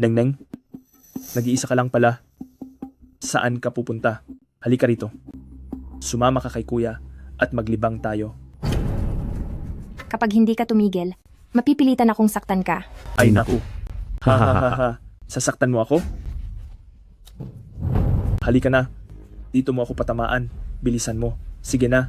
Neng, nag-iisa ka lang pala. Saan ka pupunta? Halika rito. Sumama ka kay kuya at maglibang tayo. Kapag hindi ka tumigil, mapipilitan akong saktan ka. Ay naku. Ha. Sasaktan mo ako? Halika na. Dito mo ako patamaan. Bilisan mo. Sige na.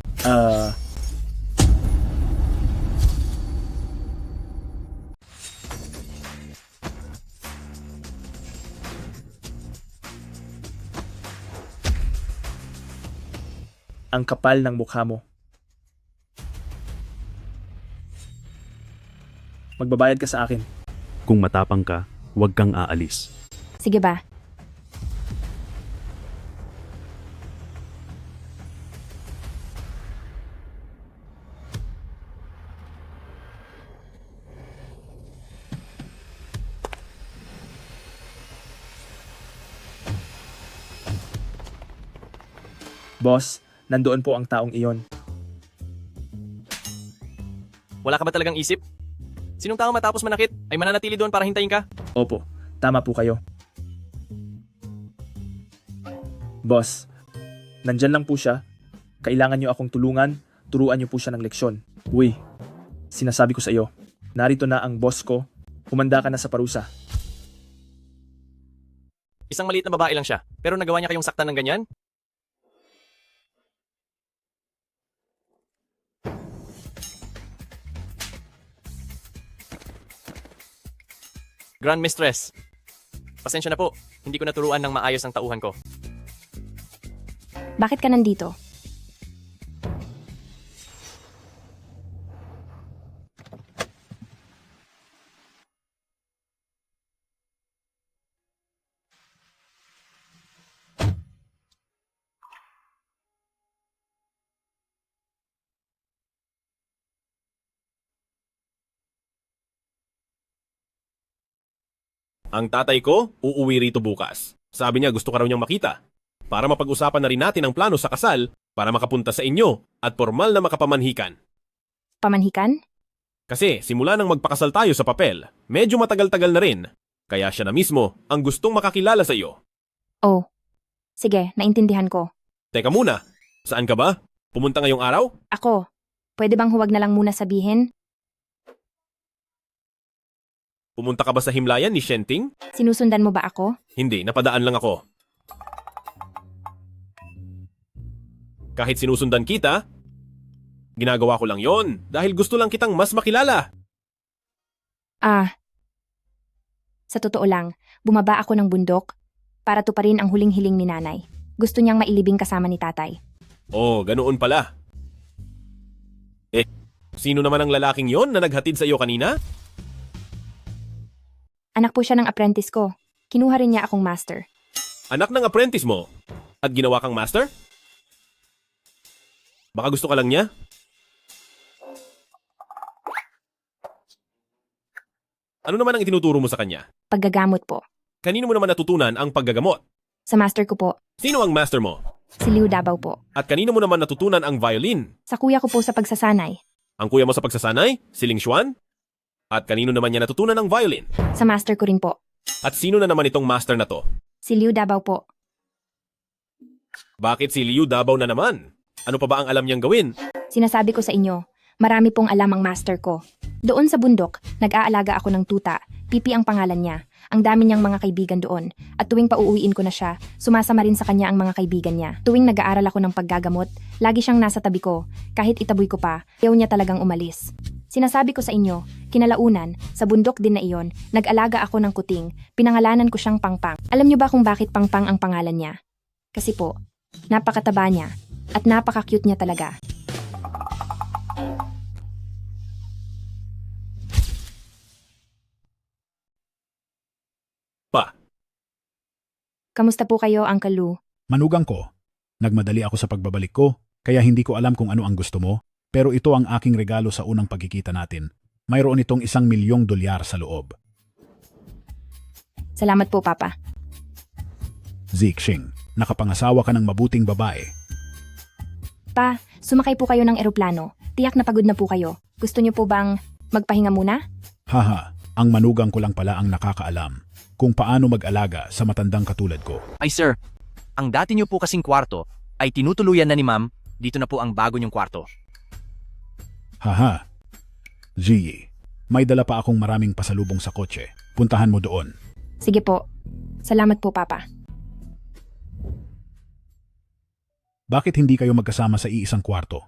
Ang kapal ng mukha mo. Magbabayad ka sa akin. Kung matapang ka, huwag kang aalis. Sige ba? Boss, nandoon po ang taong iyon. Wala ka ba talagang isip? Sinong tao matapos manakit ay mananatili doon para hintayin ka? Opo, tama po kayo. Boss, nandyan lang po siya. Kailangan niyo akong tulungan, turuan niyo po siya ng leksyon. Uy, sinasabi ko sa iyo, narito na ang boss ko. Humanda ka na sa parusa. Isang maliit na babae lang siya, pero nagawa niya kayong saktan ng ganyan? Grand Mistress, pasensya na po, hindi ko naturuan ng maayos ang tauhan ko. Bakit ka nandito? Ang tatay ko, uuwi rito bukas. Sabi niya gusto ka raw niyang makita. Para mapag-usapan na rin natin ang plano sa kasal para makapunta sa inyo at formal na makapamanhikan. Pamanhikan? Kasi simula nang magpakasal tayo sa papel, medyo matagal-tagal na rin. Kaya siya na mismo ang gustong makakilala sa iyo. Oh, sige, naintindihan ko. Teka muna, saan ka ba? Pumunta ngayong araw? Ako, pwede bang huwag na lang muna sabihin? Pumunta ka ba sa himlayan ni Shenting? Sinusundan mo ba ako? Hindi, napadaan lang ako. Kahit sinusundan kita, ginagawa ko lang yon dahil gusto lang kitang mas makilala. Sa totoo lang, bumaba ako ng bundok para tuparin ang huling hiling ni nanay. Gusto niyang mailibing kasama ni tatay. Oh, ganoon pala. Sino naman ang lalaking yon na naghatid sa iyo kanina? Anak po siya ng apprentice ko. Kinuha rin niya akong master. Anak ng apprentice mo? At ginawa kang master? Baka gusto ka lang niya? Ano naman ang itinuturo mo sa kanya? Paggagamot po. Kanino mo naman natutunan ang paggagamot? Sa master ko po. Sino ang master mo? Si Liu Davao po. At kanino mo naman natutunan ang violin? Sa kuya ko po sa pagsasanay. Ang kuya mo sa pagsasanay? Si Ling Xuan? At kanino naman niya natutunan ang violin? Sa master ko rin po. At sino na naman itong master na to? Si Liu Davao po. Bakit si Liu Davao na naman? Ano pa ba ang alam niyang gawin? Sinasabi ko sa inyo, marami pong alam ang master ko. Doon sa bundok, nag-aalaga ako ng tuta. Pipi ang pangalan niya. Ang dami niyang mga kaibigan doon. At tuwing pauuwiin ko na siya, sumasama rin sa kanya ang mga kaibigan niya. Tuwing nag-aaral ako ng paggagamot, lagi siyang nasa tabi ko. Kahit itaboy ko pa, ayaw niya talagang umalis. Sinasabi ko sa inyo, kinalaunan, sa bundok din na iyon, nag-alaga ako ng kuting. Pinangalanan ko siyang Pangpang. Alam niyo ba kung bakit Pangpang ang pangalan niya? Kasi po, napakataba niya at napaka-cute niya talaga. Kamusta po kayo, Uncle Lou? Manugang ko. Nagmadali ako sa pagbabalik ko, kaya hindi ko alam kung ano ang gusto mo, pero ito ang aking regalo sa unang pagkikita natin. Mayroon itong $1,000,000 sa loob. Salamat po, Papa. Zixing, nakapangasawa ka ng mabuting babae. Pa, sumakay po kayo ng eroplano. Tiyak na pagod na po kayo. Gusto niyo po bang magpahinga muna? Haha, ang manugang ko lang pala ang nakakaalam kung paano mag-alaga sa matandang katulad ko. Ay sir, ang dati niyo po kasing kwarto ay tinutuluyan na ni ma'am, dito na po ang bago niyong kwarto. Haha. Gigi, may dala pa akong maraming pasalubong sa kotse. Puntahan mo doon. Sige po. Salamat po, Papa. Bakit hindi kayo magkasama sa iisang kwarto?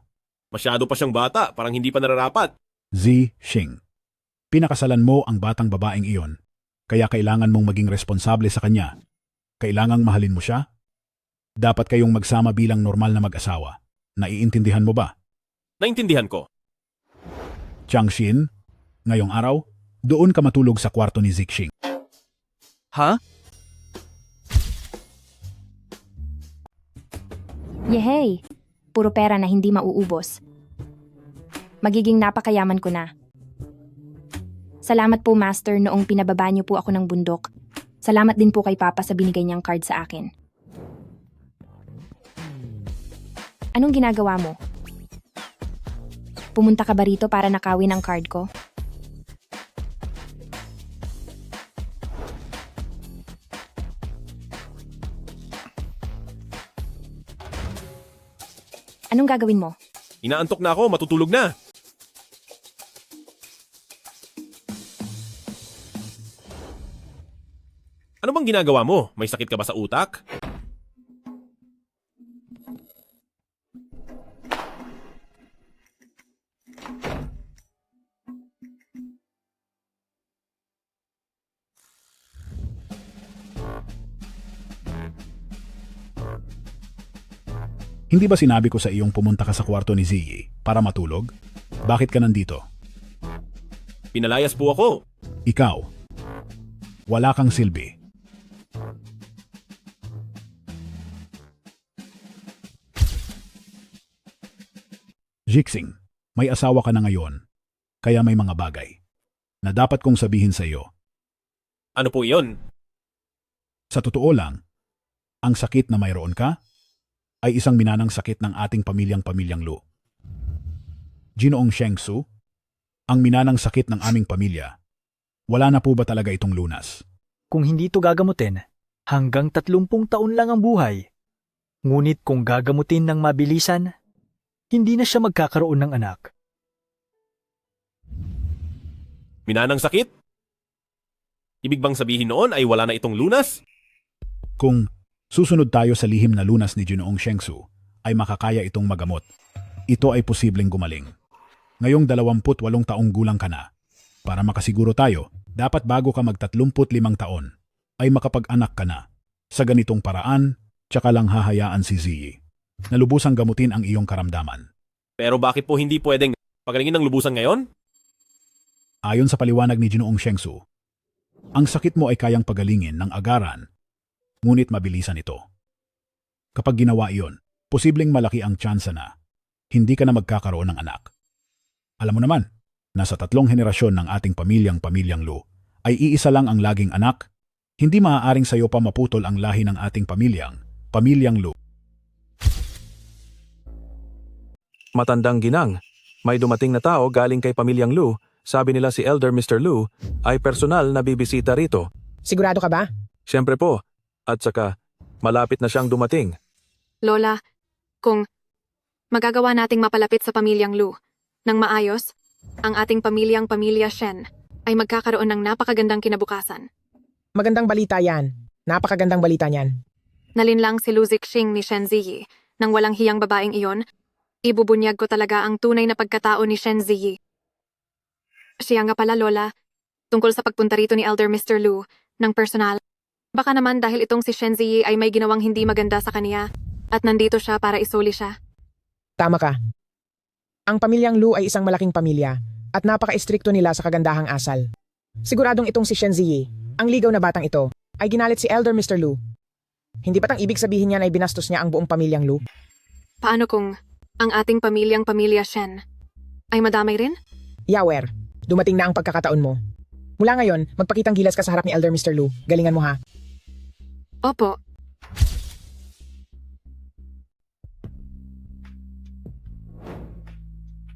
Masyado pa siyang bata, parang hindi pa nararapat. Zixing, pinakasalan mo ang batang babaeng iyon. Kaya kailangan mong maging responsable sa kanya. Kailangang mahalin mo siya. Dapat kayong magsama bilang normal na mag-asawa. Naiintindihan mo ba? Naintindihan ko. Changshin, ngayong araw, doon ka matulog sa kwarto ni Zixing. Ha? Yehey! Puro pera na hindi mauubos. Magiging napakayaman ko na. Salamat po, Master, noong pinababa niyo po ako ng bundok. Salamat din po kay Papa sa binigay niyang card sa akin. Anong ginagawa mo? Pumunta ka ba rito para nakawin ang card ko? Anong gagawin mo? Inaantok na ako, matutulog na. Ano bang ginagawa mo? May sakit ka ba sa utak? Hindi ba sinabi ko sa iyong pumunta ka sa kwarto ni Ziyi para matulog? Bakit ka nandito? Pinalayas po ako. Ikaw, wala kang silbi. Jixing, may asawa ka na ngayon, kaya may mga bagay na dapat kong sabihin sa iyo. Ano po iyon? Sa totoo lang, ang sakit na mayroon ka ay isang minanang sakit ng ating pamilyang Lu. Ginoong Shengsu, ang minanang sakit ng aming pamilya. Wala na po ba talaga itong lunas? Kung hindi ito gagamutin, hanggang 30 taon lang ang buhay. Ngunit kung gagamutin ng mabilisan, hindi na siya magkakaroon ng anak. Minanang sakit? Ibig bang sabihin noon ay wala na itong lunas? Kung susunod tayo sa lihim na lunas ni Ginoong Shengsu, ay makakaya itong magamot. Ito ay posibleng gumaling. Ngayong 28 taong gulang ka na. Para makasiguro tayo, dapat bago ka mag-35 taon, ay makapag-anak ka na. Sa ganitong paraan, tsaka lang hahayaan si Ziyi na lubusang gamutin ang iyong karamdaman. Pero bakit po hindi pwedeng pagalingin ng lubusan ngayon? Ayon sa paliwanag ni Ginoong Shengsu, ang sakit mo ay kayang pagalingin ng agaran, ngunit mabilisan ito. Kapag ginawa iyon, posibleng malaki ang tsansa na hindi ka na magkakaroon ng anak. Alam mo naman, nasa 3 henerasyon ng ating pamilyang Lu ay iisa lang ang laging anak. Hindi maaaring sayo pa maputol ang lahi ng ating pamilyang Lu. Matandang ginang, may dumating na tao galing kay pamilyang Lu. Sabi nila si Elder Mr. Lu ay personal na bibisita rito. Sigurado ka ba? Siyempre po. At saka, malapit na siyang dumating. Lola, kung magagawa nating mapalapit sa pamilyang Lu ng maayos, ang ating pamilya Shen ay magkakaroon ng napakagandang kinabukasan. Magandang balita yan. Napakagandang balita niyan. Nalinlang si Lu Zixing ni Shen Ziyi nang walang hiyang babaeng iyon. Ibubunyag ko talaga ang tunay na pagkatao ni Shen Ziyi. Siya nga pala, Lola, tungkol sa pagpunta rito ni Elder Mr. Lu ng personal. Baka naman dahil itong si Shen Ziyi ay may ginawang hindi maganda sa kaniya at nandito siya para isuli siya. Tama ka. Ang pamilyang Lu ay isang malaking pamilya at napaka-istrikto nila sa kagandahang asal. Siguradong itong si Shen Ziyi, ang ligaw na batang ito, ay ginalit si Elder Mr. Lu. Hindi ba tang ibig sabihin niyan ay binastos niya ang buong pamilyang Lu? Paano kung ang ating pamilya Shen ay madamay rin? Yawer, dumating na ang pagkakataon mo. Mula ngayon, magpakitang gilas ka sa harap ni Elder Mr. Lu. Galingan mo ha. Opo.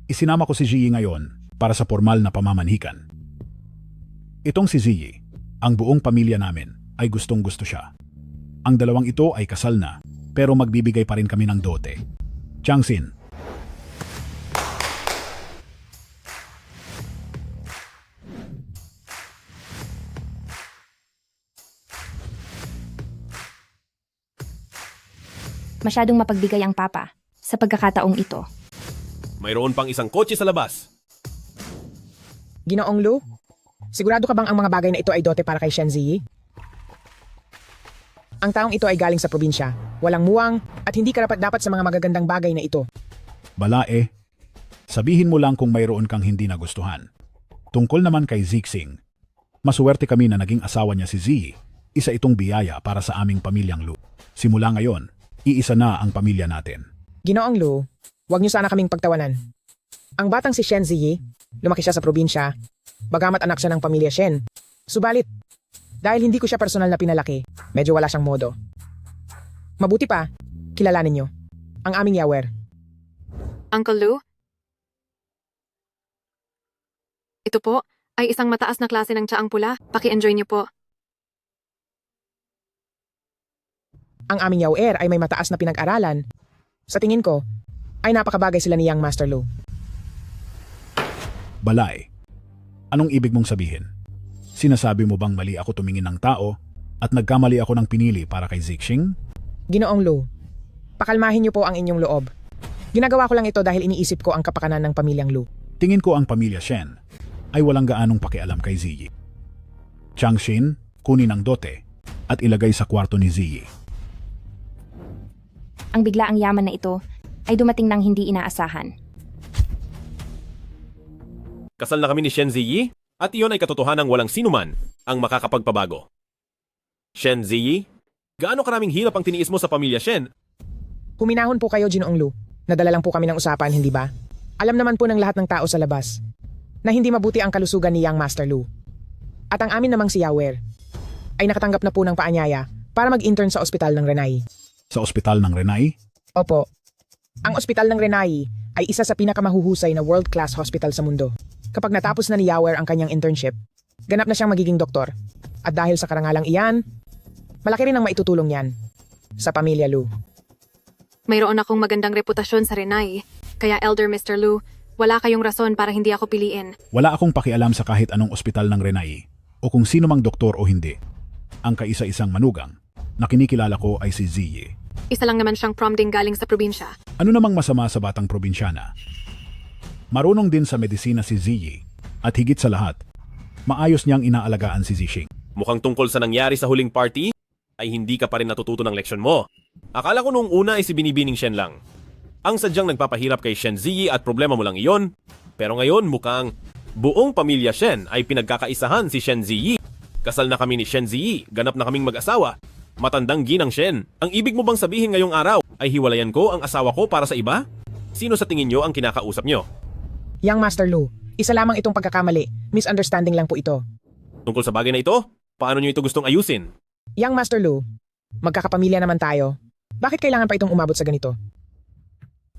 Isinama ko si Ziyi ngayon para sa formal na pamamanhikan. Itong si Ziyi, ang buong pamilya namin ay gustong-gusto siya. Ang dalawang ito ay kasal na, pero magbibigay pa rin kami ng dote. Changsin. Masyadong mapagbigay ang papa sa pagkakataong ito. Mayroon pang isang kotse sa labas. Ginoong Lu, sigurado ka bang ang mga bagay na ito ay dote para kay Shen Ziyi? Ang taong ito ay galing sa probinsya, walang muwang, at hindi karapat-dapat sa mga magagandang bagay na ito. Balae, sabihin mo lang kung mayroon kang hindi nagustuhan. Tungkol naman kay Zixing, masuwerte kami na naging asawa niya si Ziyi. Isa itong biyaya para sa aming pamilyang Lu. Simula ngayon, iisa na ang pamilya natin. Ginoong Lu, huwag niyo sana kaming pagtawanan. Ang batang si Shen Ziyi, lumaki siya sa probinsya, bagamat anak siya ng pamilya Shen. Subalit, dahil hindi ko siya personal na pinalaki, medyo wala siyang modo. Mabuti pa, kilalanin niyo ang aming Yawer. Uncle Lu? Ito po ay isang mataas na klase ng tsaang pula. Paki-enjoy niyo po. Ang aming Yawer ay may mataas na pinag-aralan. Sa tingin ko, ay napakabagay sila ni Young Master Lu. Balay, anong ibig mong sabihin? Sinasabi mo bang mali ako tumingin ng tao at nagkamali ako ng pinili para kay Zixing? Ginoong Lu, pakalmahin niyo po ang inyong loob. Ginagawa ko lang ito dahil iniisip ko ang kapakanan ng pamilyang Lu. Tingin ko ang pamilya Shen ay walang gaanong pakialam kay Ziyi. Changshin, kunin ang dote at ilagay sa kwarto ni Ziyi. Ang biglaang yaman na ito ay dumating ng hindi inaasahan. Kasal na kami ni Shen Ziyi at iyon ay katotohanang walang sinuman ang makakapagpabago. Shen Ziyi, gaano karaming hirap ang tiniis mo sa pamilya Shen? Huminahon po kayo, Ginoong Lu. Nadala lang po kami ng usapan, hindi ba? Alam naman po ng lahat ng tao sa labas na hindi mabuti ang kalusugan ni Young Master Lu. At ang amin namang si Yawer ay nakatanggap na po ng paanyaya para mag-intern sa ospital ng Renai. Sa ospital ng Renai? Opo. Ang ospital ng Renai ay isa sa pinakamahuhusay na world-class hospital sa mundo. Kapag natapos na ni Yawer ang kanyang internship, ganap na siyang magiging doktor. At dahil sa karangalang iyan, malaki rin ang maitutulong niyan sa pamilya Lu. Mayroon akong magandang reputasyon sa Renai, kaya Elder Mr. Lu, wala kayong rason para hindi ako piliin. Wala akong pakialam sa kahit anong ospital ng Renai o kung sino mang doktor o hindi. Ang kaisa-isang manugang na kinikilala ko ay si Ziyi. Isa lang naman siyang prom ding galing sa probinsya. Ano namang masama sa batang probinsyana? Marunong din sa medisina si Ziyi at higit sa lahat, maayos niyang inaalagaan si Zixing. Mukhang tungkol sa nangyari sa huling party, ay hindi ka pa rin natututo ng leksyon mo. Akala ko nung una ay si Binibining Shen lang. Ang sadyang nagpapahirap kay Shen Ziyi at problema mo lang iyon. Pero ngayon mukhang buong pamilya Shen ay pinagkakaisahan si Shen Ziyi. Kasal na kami ni Shen Ziyi, ganap na kaming mag-asawa. Matandang ginang Shen, ang ibig mo bang sabihin ngayong araw ay hiwalayan ko ang asawa ko para sa iba? Sino sa tingin nyo ang kinakausap nyo? Young Master Lu, isa lamang itong pagkakamali. Misunderstanding lang po ito. Tungkol sa bagay na ito, paano nyo ito gustong ayusin? Young Master Lu, magkakapamilya naman tayo. Bakit kailangan pa itong umabot sa ganito?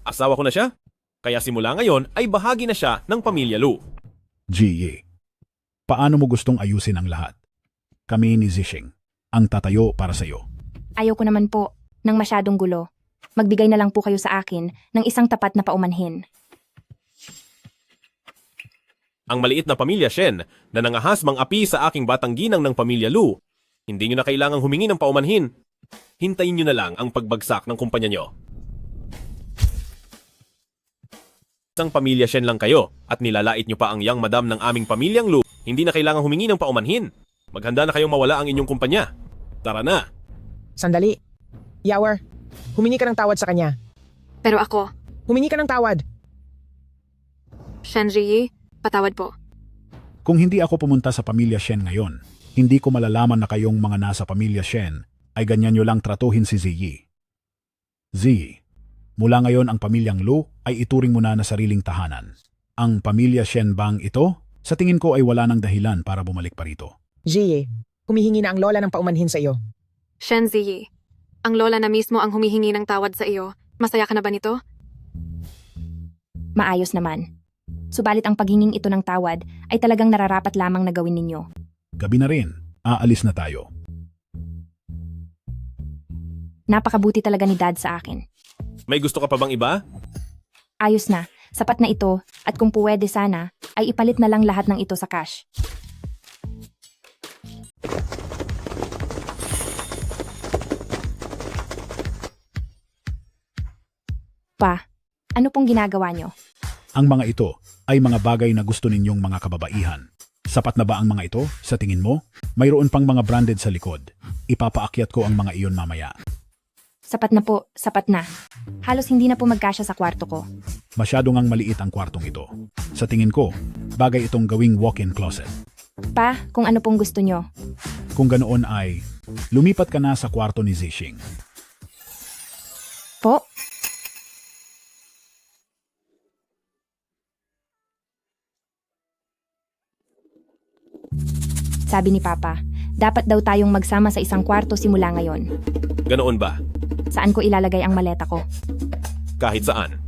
Asawa ko na siya, kaya simula ngayon ay bahagi na siya ng pamilya Lu. Ziyi, paano mo gustong ayusin ang lahat? Kami ni Zixing ang tatayo para sa iyo. Ayaw ko naman po ng masyadong gulo. Magbigay na lang po kayo sa akin ng isang tapat na paumanhin. Ang maliit na pamilya Shen na nangahas mang-api sa aking batang ginang ng pamilya Lu, hindi nyo na kailangang humingi ng paumanhin. Hintayin nyo na lang ang pagbagsak ng kumpanya nyo. Isang pamilya Shen lang kayo at nilalait nyo pa ang young madam ng aming pamilyang Lu, hindi na kailangang humingi ng paumanhin. Maghanda na kayong mawala ang inyong kumpanya. Tara na! Sandali. Yawer, humingi ka ng tawad sa kanya. Pero ako, Humingi ka ng tawad. Shen Ziyi, patawad po. Kung hindi ako pumunta sa pamilya Shen ngayon, hindi ko malalaman na kayong mga nasa pamilya Shen ay ganyan nyo lang tratuhin si Ziyi. Ziyi, mula ngayon ang pamilyang Lu ay ituring mo na sariling tahanan. Ang pamilya Shen bang ito? Sa tingin ko ay wala ng dahilan para bumalik pa rito. Ziyi, humihingi na ang lola ng paumanhin sa iyo. Shen Ziyi, ang lola na mismo ang humihingi ng tawad sa iyo. Masaya ka na ba nito? Maayos naman. Subalit ang paghinging ito ng tawad ay talagang nararapat lamang na gawin ninyo. Gabi na rin, aalis na tayo. Napakabuti talaga ni Dad sa akin. May gusto ka pa bang iba? Ayos na, sapat na ito, at kung puwede sana, ay ipalit na lang lahat ng ito sa cash. Pa, ano pong ginagawa nyo? Ang mga ito ay mga bagay na gusto ninyong mga kababaihan. Sapat na ba ang mga ito sa tingin mo? Mayroon pang mga branded sa likod. Ipapaakyat ko ang mga iyon mamaya. Sapat na po, sapat na. Halos hindi na po magkasya sa kwarto ko. Masyado ngang maliit ang kwartong ito. Sa tingin ko, bagay itong gawing walk-in closet. Pa, kung ano pong gusto nyo. Kung ganoon ay, lumipat ka na sa kwarto ni Zixing. Po? Sabi ni Papa, dapat daw tayong magsama sa isang kwarto simula ngayon. Ganoon ba? Saan ko ilalagay ang maleta ko? Kahit saan.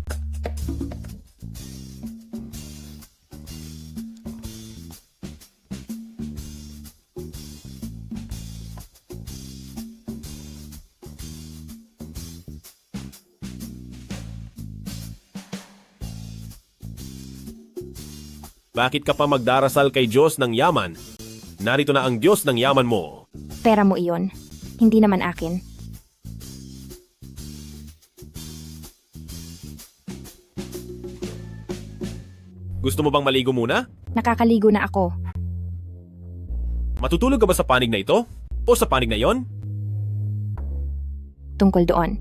Bakit ka pa magdarasal kay Diyos ng yaman? Narito na ang Diyos ng yaman mo. Pera mo iyon. Hindi naman akin. Gusto mo bang maligo muna? Nakakaligo na ako. Matutulog ka ba sa panig na ito? O sa panig na yon? Tungkol doon.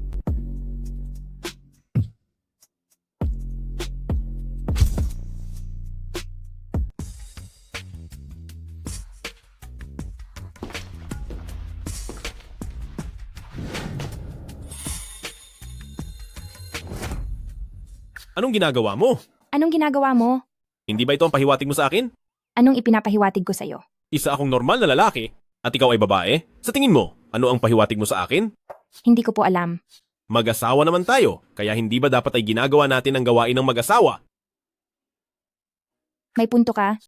Anong ginagawa mo? Anong ginagawa mo? Hindi ba ito ang pahiwatig mo sa akin? Anong ipinapahiwatig ko sa'yo? Isa akong normal na lalaki at ikaw ay babae? Sa tingin mo, ano ang pahiwatig mo sa akin? Hindi ko po alam. Mag-asawa naman tayo, kaya hindi ba dapat ay ginagawa natin ang gawain ng mag-asawa? May punto ka,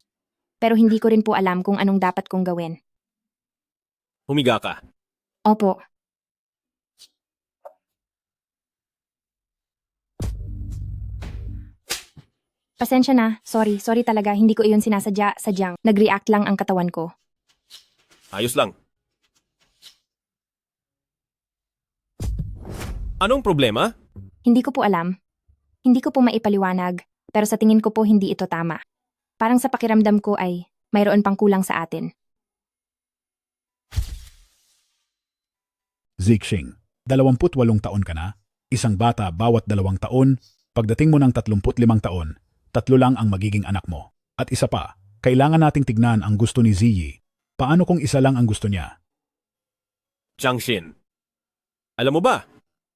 pero hindi ko rin po alam kung anong dapat kong gawin. Humiga ka. Opo. Pasensya na. Sorry talaga. Hindi ko iyon sinasadya. Sadyang nag-react lang ang katawan ko. Ayos lang. Anong problema? Hindi ko po alam. Hindi ko po maipaliwanag, pero sa tingin ko po hindi ito tama. Parang sa pakiramdam ko ay mayroon pang kulang sa atin. Zixing, 28 taon ka na, isang bata bawat 2 taon, pagdating mo ng 35 taon, 3 lang ang magiging anak mo. At isa pa, kailangan nating tignan ang gusto ni Ziyi. Paano kung isa lang ang gusto niya? Changshin, alam mo ba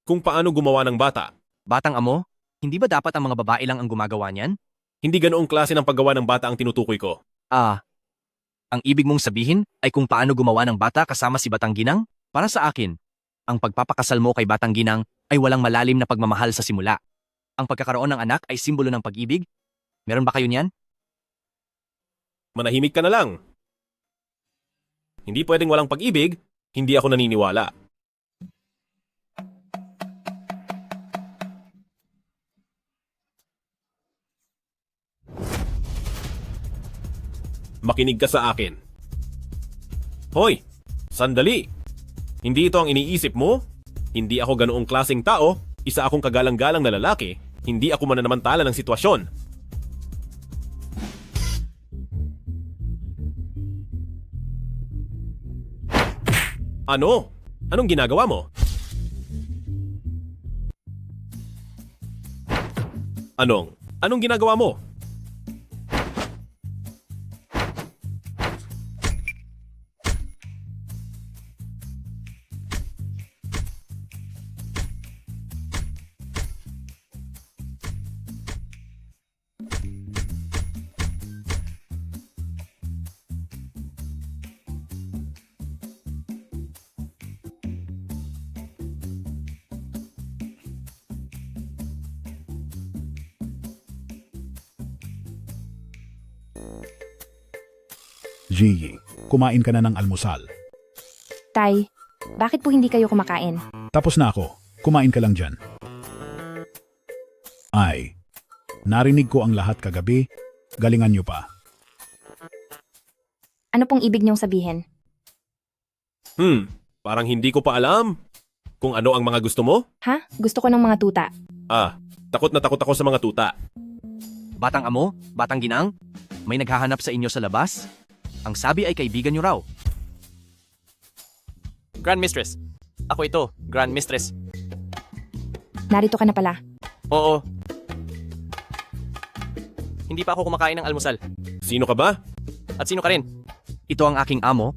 kung paano gumawa ng bata? Batang amo, hindi ba dapat ang mga babae lang ang gumagawa niyan? Hindi ganoong klase ng paggawa ng bata ang tinutukoy ko. Ang ibig mong sabihin ay kung paano gumawa ng bata kasama si Batang Ginang? Para sa akin, ang pagpapakasal mo kay Batang Ginang ay walang malalim na pagmamahal sa simula. Ang pagkakaroon ng anak ay simbolo ng pag-ibig? Meron ba kayo niyan? Manahimik ka na lang. Hindi pwedeng walang pag-ibig, hindi ako naniniwala. Makinig ka sa akin. Hoy, sandali. Hindi ito ang iniisip mo? Hindi ako ganoong klaseng tao, isa akong kagalang-galang na lalaki, hindi ako mananamantala ng sitwasyon. Ano? Anong ginagawa mo? Anong ginagawa mo? Ziyi, kumain ka na ng almusal. Tay, bakit po hindi kayo kumakain? Tapos na ako, kumain ka lang dyan. Ay, narinig ko ang lahat kagabi, galingan nyo pa. Ano pong ibig niyong sabihin? Parang hindi ko pa alam. Kung ano ang mga gusto mo? Ha? Gusto ko ng mga tuta. Takot na takot ako sa mga tuta. Batang amo, Batang Ginang, may naghahanap sa inyo sa labas? Ang sabi ay kaibigan niyo raw. Grand Mistress. Ako ito, Grand Mistress. Narito ka na pala. Oo. Hindi pa ako kumakain ng almusal. Sino ka ba? At sino ka rin? Ito ang aking amo,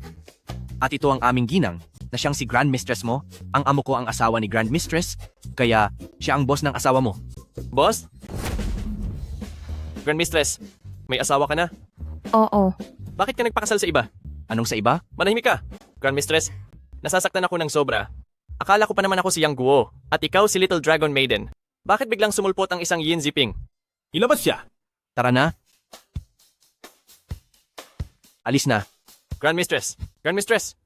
at ito ang aming ginang, na siyang si Grand Mistress mo. Ang amo ko ang asawa ni Grand Mistress, kaya siya ang boss ng asawa mo. Boss? Grand Mistress, may asawa ka na? Oo. Bakit ka nagpakasal sa iba? Anong sa iba? Manahimik ka. Grand Mistress, nasasaktan ako ng sobra. Akala ko pa naman ako si Yang Guo, at ikaw si Little Dragon Maiden. Bakit biglang sumulpot ang isang Yin Ziping? Ilabas siya. Tara na. Alis na. Grand Mistress,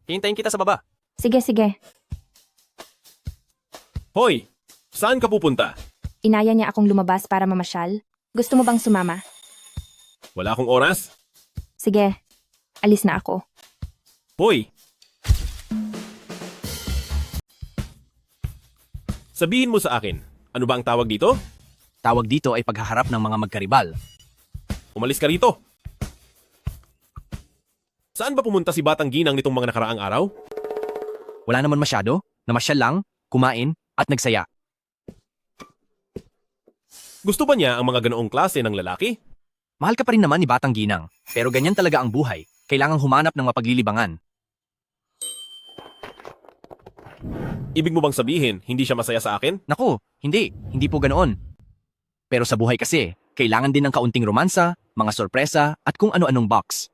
hihintayin kita sa baba. Sige, sige. Hoy, saan ka pupunta? Inaya niya akong lumabas para mamasyal. Gusto mo bang sumama? Wala akong oras. Sige, alis na ako. Hoy! Sabihin mo sa akin, ano ba ang tawag dito? Tawag dito ay paghaharap ng mga magkaribal. Umalis ka rito. Saan ba pumunta si Batang Ginang nitong mga nakaraang araw? Wala naman masyado. Namasyal lang, kumain, at nagsaya. Gusto ba niya ang mga ganoong klase ng lalaki? Mahal ka pa rin naman ni Batang Ginang, pero ganyan talaga ang buhay. Kailangang humanap ng mapaglilibangan. Ibig mo bang sabihin, hindi siya masaya sa akin? Naku, hindi. Hindi po ganoon. Pero sa buhay kasi, kailangan din ng kaunting romansa, mga sorpresa, at kung ano-anong box.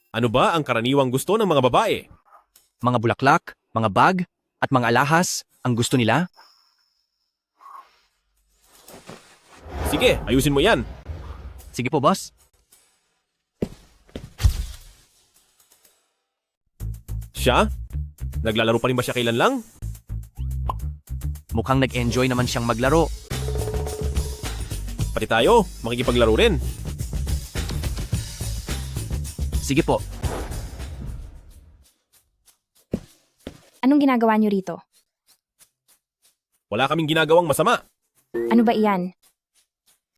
Ano ba ang karaniwang gusto ng mga babae? Mga bulaklak, mga bag, at mga alahas, ang gusto nila? Sige, ayusin mo yan. Sige po, boss. Siya? Naglalaro pa rin ba siya kailan lang? Mukhang nag-enjoy naman siyang maglaro. Pati tayo, makikipaglaro rin. Sige po. Anong ginagawa niyo rito? Wala kaming ginagawang masama. Ano ba iyan?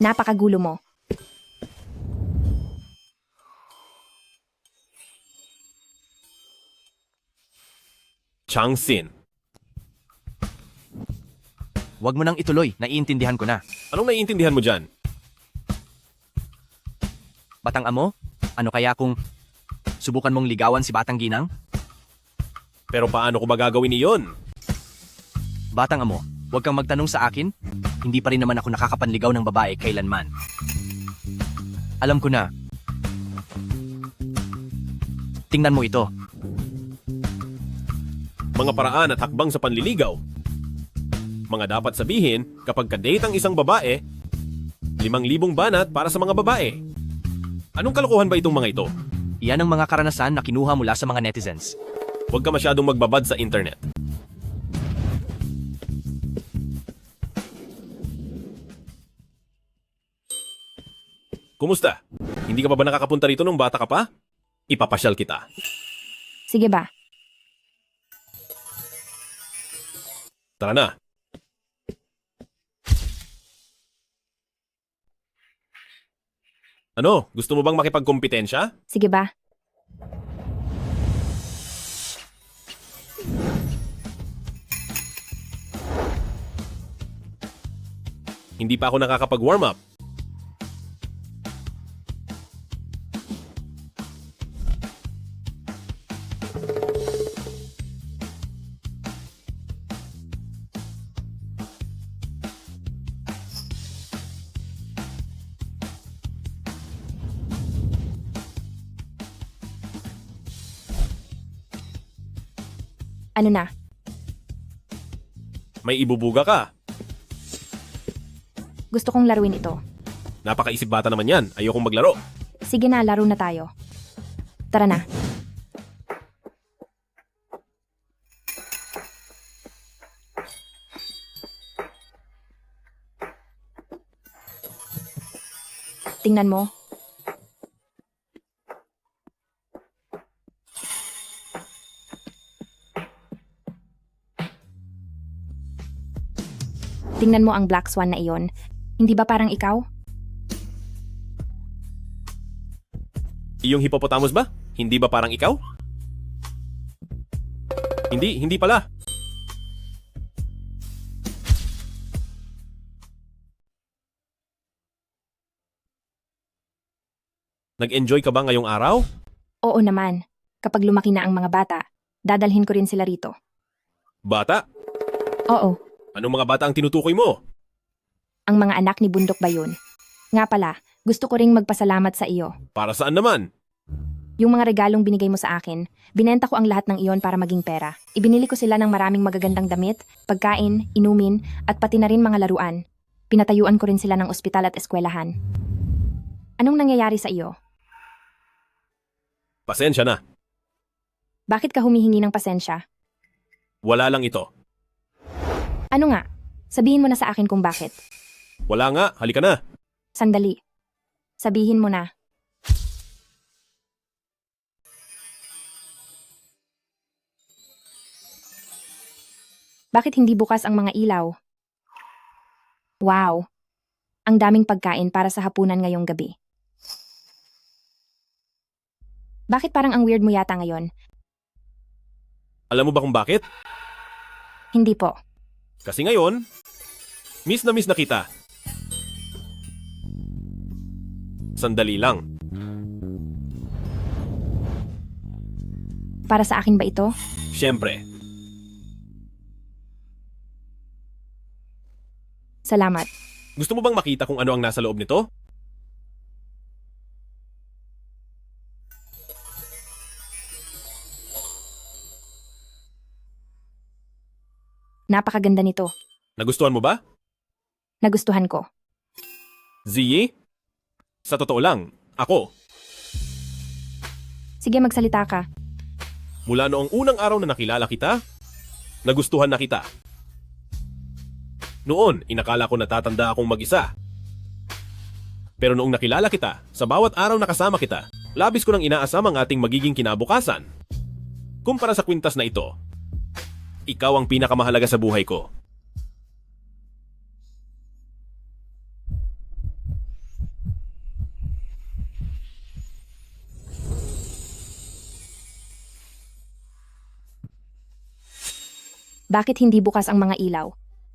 Napakagulo mo. Changsin. Huwag mo nang ituloy, naiintindihan ko na. Anong naiintindihan mo dyan? Batang amo, ano kaya kung subukan mong ligawan si Batang Ginang? Pero paano ko ba gagawin iyon? Batang amo, huwag kang magtanong sa akin. Hindi pa rin naman ako nakakapanligaw ng babae kailanman. Alam ko na. Tingnan mo ito. Mga paraan at hakbang sa panliligaw. Mga dapat sabihin kapag kadate ang isang babae, 5,000 banat para sa mga babae. Anong kalokohan ba itong mga ito? Iyan ang mga karanasan na kinuha mula sa mga netizens. Huwag ka masyadong magbabad sa internet. Kumusta? Hindi ka pa ba nakakapunta rito nung bata ka pa? Ipapasyal kita. Sige ba? Tara na. Ano? Gusto mo bang makipagkompetensya? Sige ba? Hindi pa ako nakakapag-warm up. Ano na? May ibubuga ka. Gusto kong laruin ito. Napakaisip bata naman yan. Ayokong maglaro. Sige na, laro na tayo. Tara na. Tingnan mo. Tingnan mo ang Black Swan na iyon. Hindi ba parang ikaw? Iyong hippopotamus ba? Hindi ba parang ikaw? Hindi pala. Nag-enjoy ka ba ngayong araw? Oo naman. Kapag lumaki na ang mga bata, dadalhin ko rin sila rito. Bata? Oo, Anong mga bata ang tinutukoy mo? ang mga anak ni Bundok Bayon. Nga pala, gusto ko ring magpasalamat sa iyo. Para saan naman? Yung mga regalong binigay mo sa akin, binenta ko ang lahat ng iyon para maging pera. Ibinili ko sila ng maraming magagandang damit, pagkain, inumin, at pati na rin mga laruan. Pinatayuan ko rin sila ng ospital at eskwelahan. Anong nangyayari sa iyo? Pasensya na. Bakit ka humihingi ng pasensya? Wala lang ito. Ano nga? Sabihin mo na sa akin kung bakit. Wala nga, halika na. Sandali. Sabihin mo na. Bakit hindi bukas ang mga ilaw? Wow! Ang daming pagkain para sa hapunan ngayong gabi. Bakit parang ang weird mo yata ngayon? Alam mo ba kung bakit? Hindi po. Kasi ngayon, miss na kita. Sandali lang. Para sa akin ba ito? Siyempre. Salamat. Gusto mo bang makita kung ano ang nasa loob nito? Napakaganda nito. Nagustuhan mo ba? Nagustuhan ko. Ziyi? Sa totoo lang, ako. Sige, magsalita ka. Mula noong unang araw na nakilala kita, nagustuhan na kita. Noon, inakala ko natatanda akong mag-isa. Pero noong nakilala kita, sa bawat araw na kasama kita, labis ko nang inaasam ang ating magiging kinabukasan. Kumpara sa kwintas na ito, ikaw ang pinakamahalaga sa buhay ko. Bakit hindi bukas ang mga ilaw?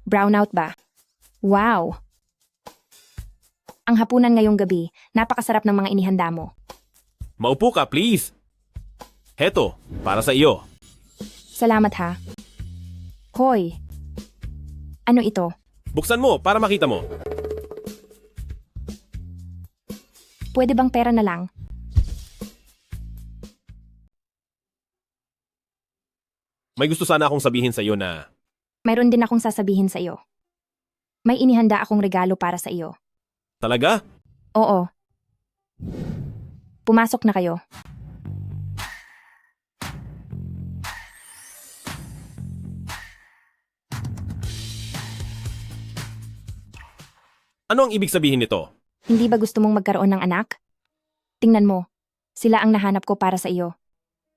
Brownout ba? Wow! Ang hapunan ngayong gabi, napakasarap ng mga inihanda mo. Maupo ka, please. Heto, para sa iyo. Salamat ha. Hoy! Ano ito? Buksan mo para makita mo. Pwede bang pera na lang? May gusto sana akong sabihin sa iyo na Mayroon din akong sasabihin sa iyo. May inihanda akong regalo para sa iyo. talaga? Oo. Pumasok na kayo. Ano ang ibig sabihin nito? Hindi ba gusto mong magkaroon ng anak? Tingnan mo. Sila ang nahanap ko para sa iyo.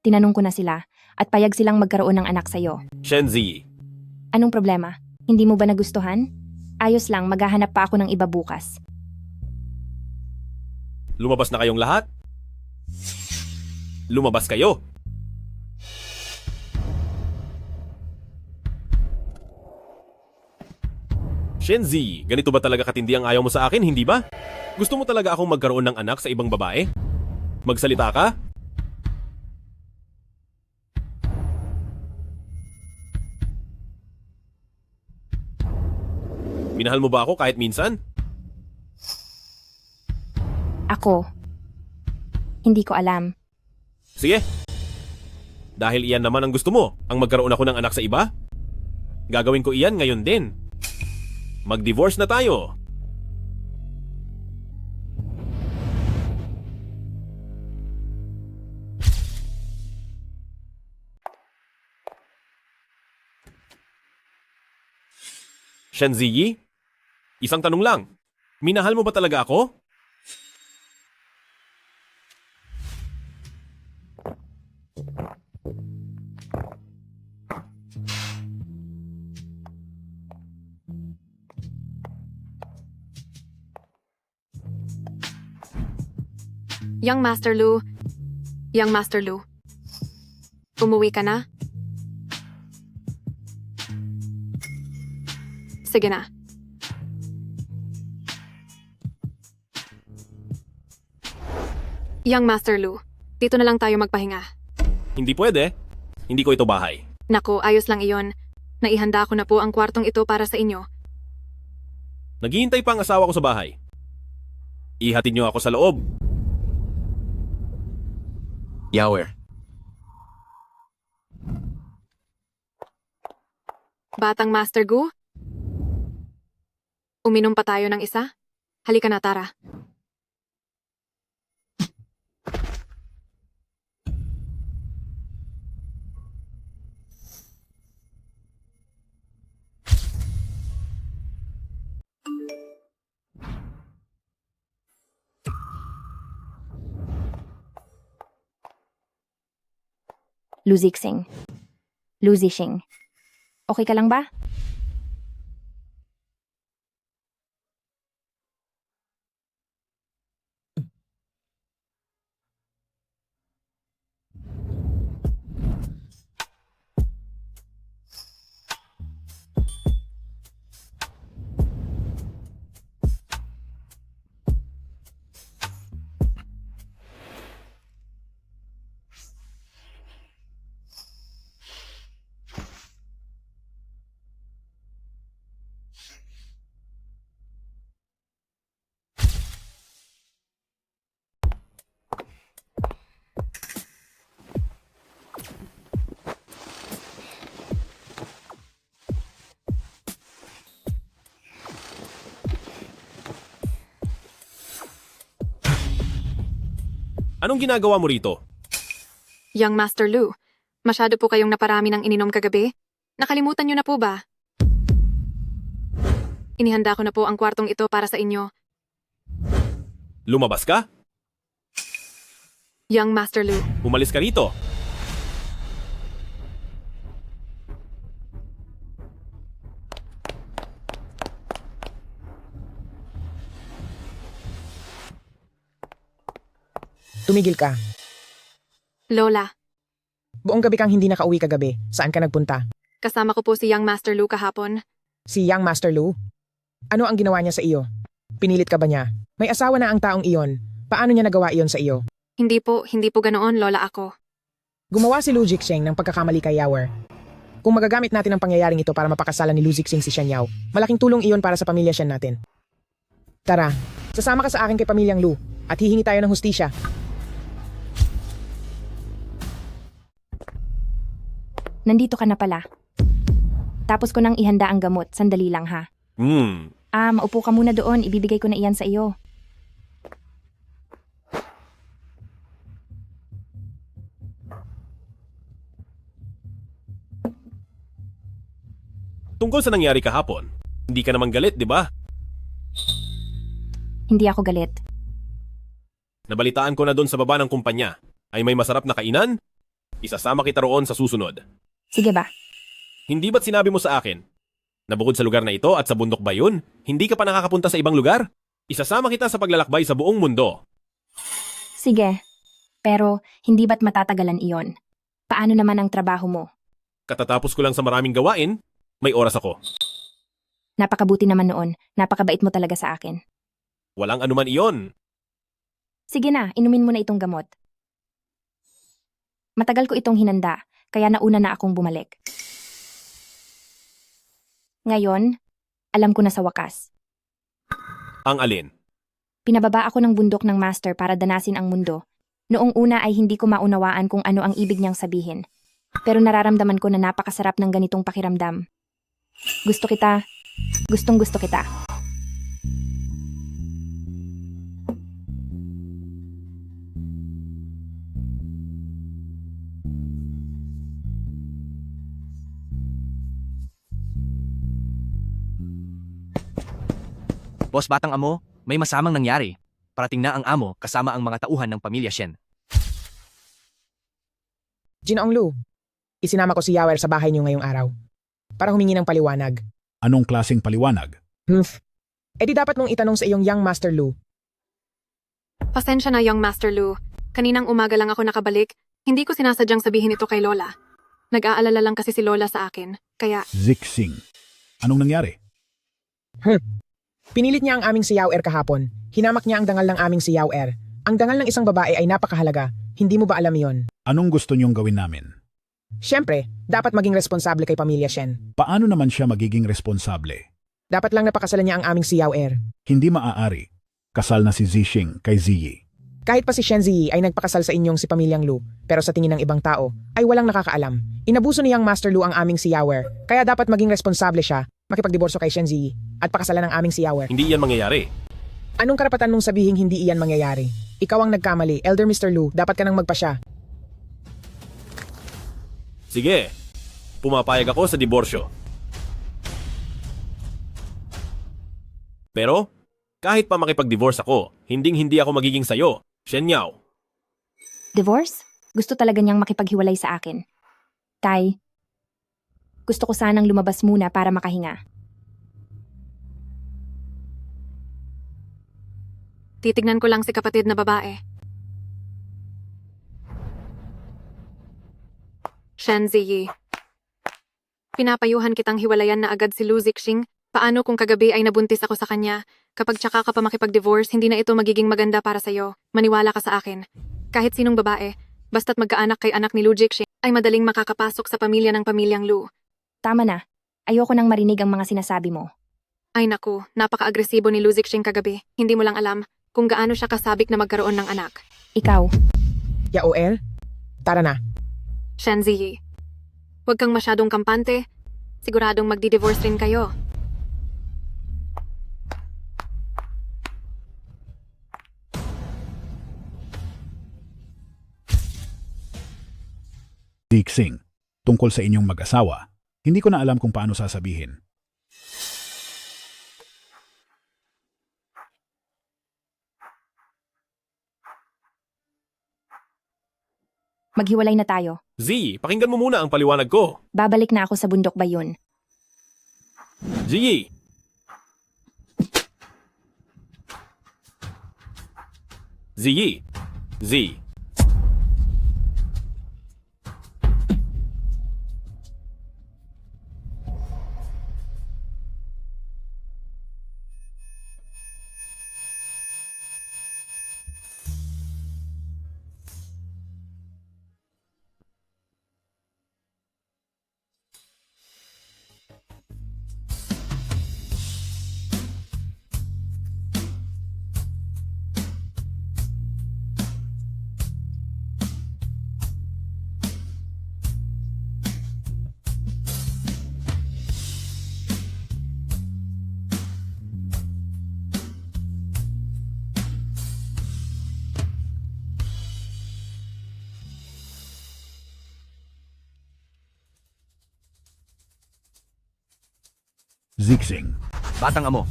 Tinanong ko na sila at payag silang magkaroon ng anak sa iyo. Shenzi, Anong problema? Hindi mo ba nagustuhan? Ayos lang, maghahanap pa ako ng iba bukas. lumabas na kayong lahat? Lumabas kayo. Shenzi, ganito ba talaga katindi ang ayaw mo sa akin, hindi ba? Gusto mo talaga akong magkaroon ng anak sa ibang babae? Magsalita ka? Minahal mo ba ako kahit minsan? Ako. Hindi ko alam. Sige. Dahil iyan naman ang gusto mo, ang magkaroon ako ng anak sa iba? Gagawin ko iyan ngayon din. Mag-divorce na tayo. Shenziyi, isang tanong lang. Minahal mo ba talaga ako? Young Master Lu. Young Master Lu. Umuwi ka na? Sige na. Young Master Lu, dito na lang tayo magpahinga. Hindi pwede. Hindi ko ito bahay. Naku, ayos lang iyon. Naihanda ko na po ang kwartong ito para sa inyo. Naghihintay pa ang asawa ko sa bahay. Ihatid niyo ako sa loob. Yawer, Batang Master Gu? Uminom pa tayo ng isa? Halika na, tara. Luzixing. Luzixing. Okay ka lang ba? Anong ginagawa mo rito? Young Master Lu, masyado po kayong naparami ng ininom kagabi? Nakalimutan niyo na po ba? Inihanda ko na po ang kwartong ito para sa inyo. Lumabas ka? Young Master Lu, Umalis ka rito. Tumigil ka. Lola, Buong gabi kang hindi nakauwi kagabi. Saan ka nagpunta? kasama ko po si Young Master Lu kahapon. Si Young Master Lu? Ano ang ginawa niya sa iyo? Pinilit ka ba niya? May asawa na ang taong iyon. Paano niya nagawa iyon sa iyo? Hindi po ganoon, Lola ako. Gumawa si Lu Jixing ng pagkakamali kay Yawer. Kung magagamit natin ang pangyayaring ito para mapakasalan ni Lu Jixing si Shen Yao, malaking tulong iyon para sa pamilya Shen natin. Tara, sasama ka sa akin kay pamilyang Lu at hihingi tayo ng hustisya. Nandito ka na pala. Tapos ko nang ihanda ang gamot. Sandali lang ha. Maupo ka muna doon. Ibibigay ko na iyan sa iyo. Tungkol sa nangyari kahapon, hindi ka naman galit, di ba? Hindi ako galit. Nabalitaan ko na doon sa baba ng kumpanya. Ay may masarap na kainan? Isasama kita roon sa susunod. Sige ba? Hindi ba't sinabi mo sa akin na bukod sa lugar na ito at sa bundok ba yun, hindi ka pa nakakapunta sa ibang lugar? Isasama kita sa paglalakbay sa buong mundo. Sige. Pero hindi ba't matatagalan iyon? Paano naman ang trabaho mo? Katatapos ko lang sa maraming gawain, may oras ako. Napakabuti naman noon. Napakabait mo talaga sa akin. Walang anuman iyon. Sige na, inumin mo na itong gamot. Matagal ko itong hinanda, kaya nauna na akong bumalik. Ngayon, alam ko na sa wakas. Ang alin? Pinababa ako ng bundok ng master para danasin ang mundo. Noong una ay hindi ko maunawaan kung ano ang ibig niyang sabihin. Pero nararamdaman ko na napakasarap ng ganitong pakiramdam. Gusto kita. Gustong gusto kita. Boss Batang Amo, may masamang nangyari. Parating na ang amo kasama ang mga tauhan ng pamilya Shen. Ginoong Lu, isinama ko si Yawer sa bahay niyo ngayong araw para humingi ng paliwanag. Anong klaseng paliwanag? E di dapat mong itanong sa iyong Young Master Lu. Pasensya na, Young Master Lu. Kaninang umaga lang ako nakabalik. Hindi ko sinasadyang sabihin ito kay Lola. Nag-aalala lang kasi si Lola sa akin. Kaya, Zixing. Anong nangyari? Pinilit niya ang aming si Yawer kahapon. Hinamak niya ang dangal ng aming si Yawer. Ang dangal ng isang babae ay napakahalaga. Hindi mo ba alam yon? Anong gusto niyong gawin namin? Siyempre, dapat maging responsable kay pamilya Shen. Paano naman siya magiging responsable? Dapat lang napakasalan niya ang aming si Yawer. Hindi maaari. Kasal na si Zixing kay Ziyi. Kahit pa si Shen Ziyi ay nagpakasal sa inyong si pamilyang Lu, pero sa tingin ng ibang tao, ay walang nakakaalam. Inabuso ni Young Master Lu ang aming si Yawer, kaya dapat maging responsable siya, makipagdiborso kay Shen Ziyi, at pakasalan ng aming si Yawer. Hindi iyan mangyayari. Anong karapatan mong sabihin hindi iyan mangyayari? Ikaw ang nagkamali, Elder Mr. Lu, dapat ka nang magpasya. Sige, pumapayag ako sa diborsyo. Pero, kahit pa makipag-divorce ako, hindi ako magiging sayo, Shen Yao. Divorce? Gusto talaga niyang makipaghiwalay sa akin. Tay, gusto ko sanang lumabas muna para makahinga. titignan ko lang si kapatid na babae. Shen Ziyi. Pinapayuhan kitang hiwalayan na agad si Lu Zixing. Paano kung kagabi ay nabuntis ako sa kanya? Kapag tsaka ka pa makipag-divorce, hindi na ito magiging maganda para sa'yo. Maniwala ka sa akin. Kahit sinong babae, basta't magkaanak kay anak ni Lu Zixing, ay madaling makakapasok sa pamilya ng pamilyang Lu. Tama na. Ayoko nang marinig ang mga sinasabi mo. Ay naku, napaka-agresibo ni Lu Zixing kagabi. Hindi mo lang alam kung gaano siya kasabik na magkaroon ng anak. Ikaw. Yaoer, tara na. Shen Ziyi. Huwag kang masyadong kampante. Siguradong magdi-divorce rin kayo. Zixing, tungkol sa inyong mag-asawa, hindi ko na alam kung paano sasabihin. Maghiwalay na tayo. Z, pakinggan mo muna ang paliwanag ko. Babalik na ako sa bundok Bayon. Z! Ziyi! Z. Zixing. Batang amo.